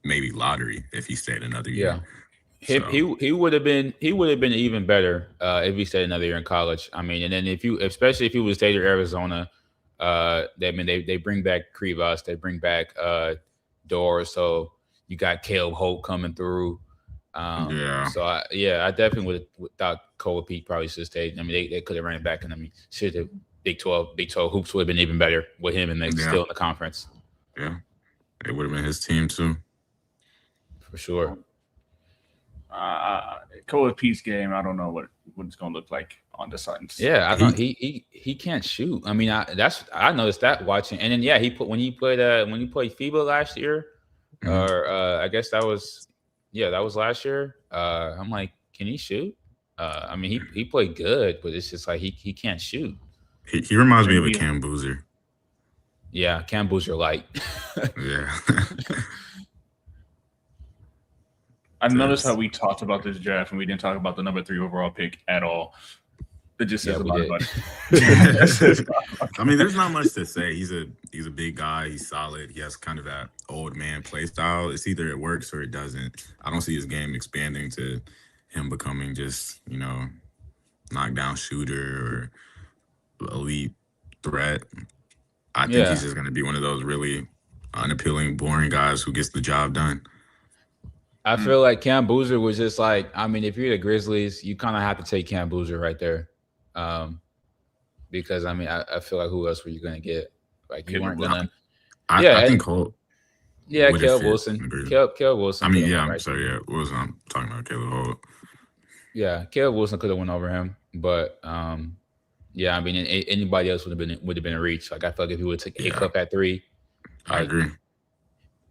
maybe lottery if he stayed another year. Yeah, he would have been even better if he stayed another year in college. I mean, and then especially if he would stay to Arizona, they bring back Krivas, they bring back Dor, so you got Caleb Holt coming through. So I definitely would have thought Kobe Pete probably should have stayed. I mean, they could have ran it back, and I mean, should have Big 12 hoops would have been even better with him, and they still in the conference. Yeah, it would have been his team too, for sure. Kobe Pete's game, I don't know what it's going to look like on the Suns. Yeah, I thought he can't shoot. I mean, I noticed that watching, and then when he played FIBA last year, or I guess that was last year. I'm like, can he shoot? I mean, he played good, but it's just like he can't shoot. He reminds me of a Cam Boozer. Yeah, Cam Boozer light. Yeah. I noticed how we talked about this draft and we didn't talk about the number 3 overall pick at all. It just says a lot about it. I mean, there's not much to say. He's a big guy. He's solid. He has kind of that old man play style. It's either it works or it doesn't. I don't see his game expanding to him becoming just, knockdown shooter or elite threat. I think he's just going to be one of those really unappealing, boring guys who gets the job done. I feel like Cam Boozer was just like, I mean, if you're the Grizzlies, you kind of have to take Cam Boozer right there. Because I mean, I feel like who else were you gonna get? Like you weren't gonna. I think Holt. Yeah, Caleb Wilson. Caleb Wilson. I mean, yeah, I'm sorry. Yeah, what was I'm talking about? Caleb Holt. Yeah, Caleb Wilson could have went over him, but yeah, I mean, anybody else would have been a reach. Like I feel like if he would have taken Cup at 3, I agree.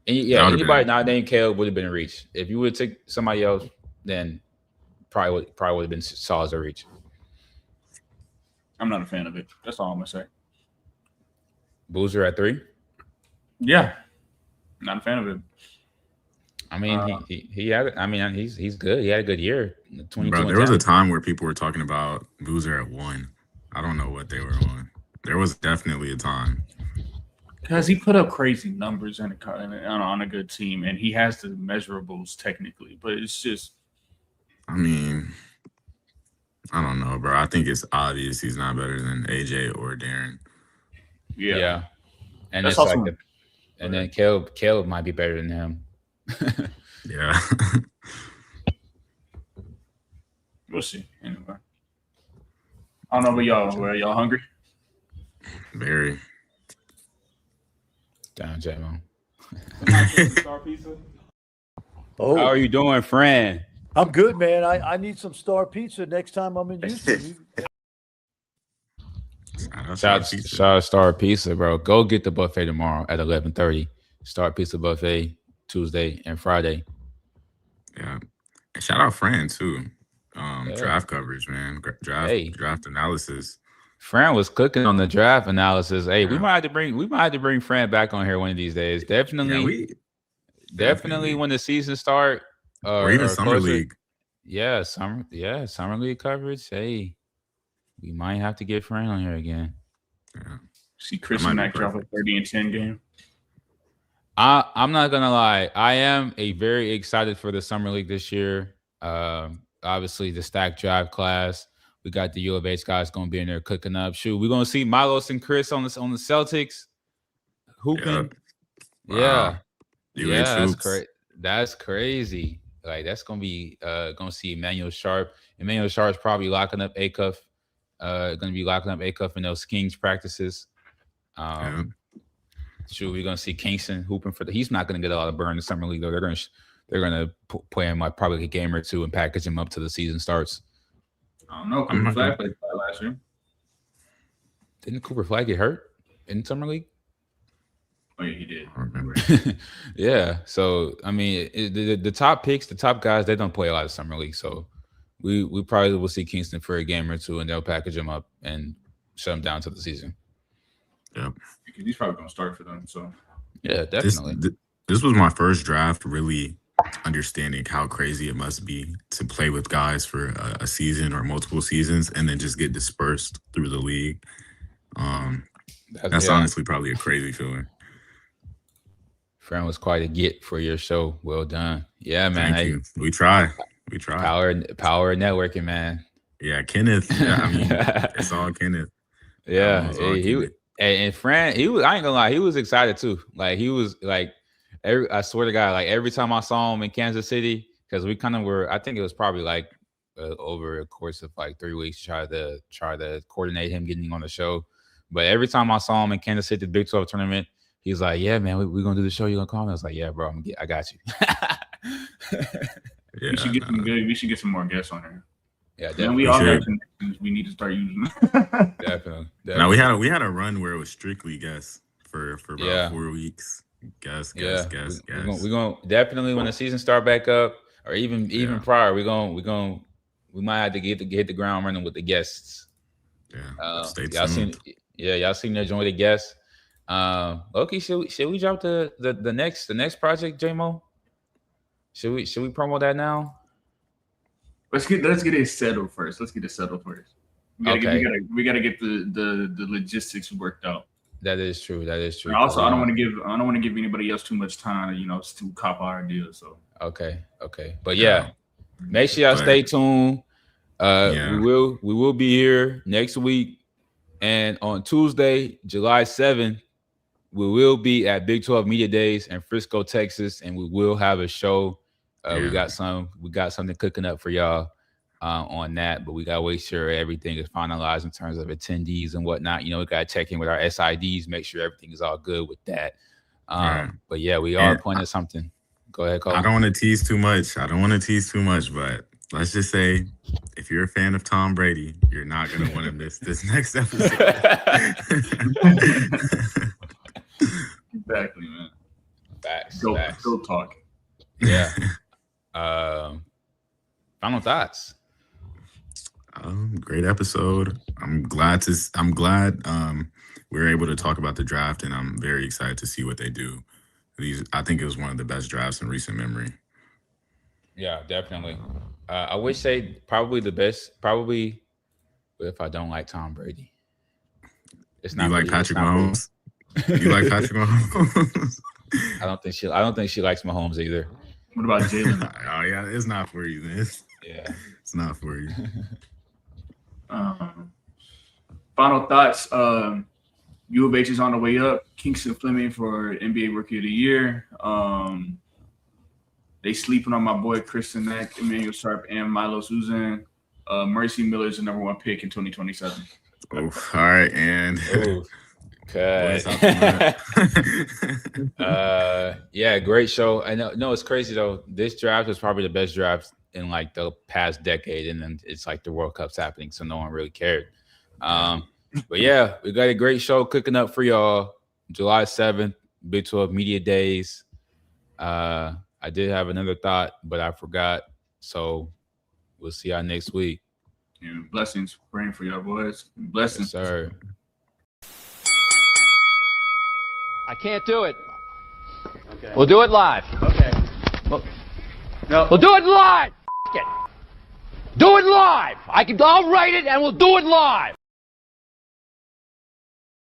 Anybody not named Caleb would have been a reach. If you would take somebody else, then probably would have been saw as a reach. I'm not a fan of it. That's all I'm gonna say. Boozer at 3? Yeah, not a fan of it. I mean, he had. I mean, he's good. He had a good year. Bro, there was a time where people were talking about Boozer at 1. I don't know what they were on. There was definitely a time. Because he put up crazy numbers on a good team, and he has the measurables technically, but it's just. I mean, I don't know, bro. I think it's obvious he's not better than AJ or Darren. Yeah. And that's it's awesome. like, and then Caleb might be better than him. Yeah. We'll see. Anyway, I don't know about y'all. Are y'all hungry? Very. Down, J-Mo. Star pizza. Oh, How are you doing, friend? I'm good, man. I need some Star Pizza next time I'm in Houston. Shout out Star Pizza, bro. Go get the buffet tomorrow at 11:30. Star Pizza buffet Tuesday and Friday. Yeah. And shout out Fran too. Draft coverage, man. Draft analysis. Fran was cooking on the draft analysis. Hey, we might have to bring Fran back on here one of these days. Definitely when the season start. Or even Summer League. Yeah, Summer League coverage. Hey, we might have to get Fran on here again. Yeah. See Chris and Mac drop a 30-10 game. I'm not gonna lie. I am very excited for the Summer League this year. Obviously the stacked draft class. We got the U of H guys gonna be in there cooking up. Shoot, we're gonna see Milos and Chris on the Celtics hooping. Wow. Yeah, that's crazy. Like that's gonna be gonna see Emmanuel Sharp. Emmanuel Sharp's probably locking up Acuff. Gonna be locking up Acuff in those Kings practices. Sure, we're gonna see Kingston hooping for he's not gonna get a lot of burn in the Summer League though. They're gonna play him like probably a game or two and package him up till the season starts. I don't know. Cooper Flag played last year. Didn't Cooper Flag get hurt in Summer League? Oh yeah, he did. I remember. Yeah. So I mean, the top picks, the top guys, they don't play a lot of Summer League. So we probably will see Kingston for a game or two, and they'll package him up and shut him down to the season. Yeah. Because he's probably gonna start for them. So yeah, definitely. This was my first draft really understanding how crazy it must be to play with guys for a season or multiple seasons and then just get dispersed through the league. That's honestly probably a crazy feeling. Fran was quite a get for your show. Well done. Yeah, man. Thank you. We try. Power networking, man. Yeah, Kenneth. Yeah, I mean, it's all Kenneth. Yeah, and Fran, I ain't gonna lie, he was excited too. Like he was like, I swear to God, like every time I saw him in Kansas City, because we kind of were, I think it was probably like over a course of like 3 weeks, try to coordinate him getting on the show. But every time I saw him in Kansas City, the Big 12 tournament, he's like, "Yeah, man, we're gonna do the show. You gonna call me?" I was like, "Yeah, bro, I got you." We should get some good. We should get some more guests on here. Yeah, definitely. We all have connections. We need to start using them. Definitely. Now we had a run where it was strictly guests for about 4 weeks. Guess. We're gonna definitely when the season start back up, or even prior, we might have to hit the ground running with the guests. Yeah. Stay tuned. Y'all seen the joint with the guests. Okay, should we drop the next project, J-Mo? Should we promo that now? Let's get it settled first. We gotta get the logistics worked out. That is true. And also, I don't want to give anybody else too much time. To cop our ideas. So okay. But yeah, make sure y'all stay tuned. We will be here next week, and on Tuesday, July 7th, we will be at Big 12 Media Days in Frisco, Texas, and we will have a show. We got something cooking up for y'all on that, but we gotta make sure everything is finalized in terms of attendees and whatnot. We gotta check in with our SIDs, make sure everything is all good with that. But yeah, we are planning something. Go ahead, Cole. I don't want to tease too much. But let's just say, if you're a fan of Tom Brady, you're not gonna want to miss this next episode. Exactly, man. Facts. Go talk. Yeah. Final thoughts. Great episode. I'm glad we were able to talk about the draft, and I'm very excited to see what they do. I think it was one of the best drafts in recent memory. Yeah, definitely. I would say probably the best. Probably, if I don't like Tom Brady, it's not. You like Patrick Mahomes? You like Patrick Mahomes? I don't think she likes Mahomes either. What about Jalen? Oh yeah, it's not for you, man. Yeah, it's not for you. Final thoughts. U of H is on the way up. Kingston Fleming for NBA Rookie of the Year. They sleeping on my boy Kristen Neck, Emmanuel Sharp, and Milo Suzanne. Mercy Miller is the number 1 pick in 2027. Oh, all right, and okay. Yeah, great show. I know. No, it's crazy though. This draft was probably the best draft in like the past decade, and then it's like the World Cup's happening, so no one really cared. But yeah, we got a great show cooking up for y'all. July 7th, Big 12 Media Days. I did have another thought, but I forgot. So we'll see y'all next week. Yeah, blessings. Praying for y'all boys. Blessings. Yes, sir. I can't do it. Okay. We'll do it live. Okay. We'll do it live. F*** it. Do it live. I'll write it and we'll do it live.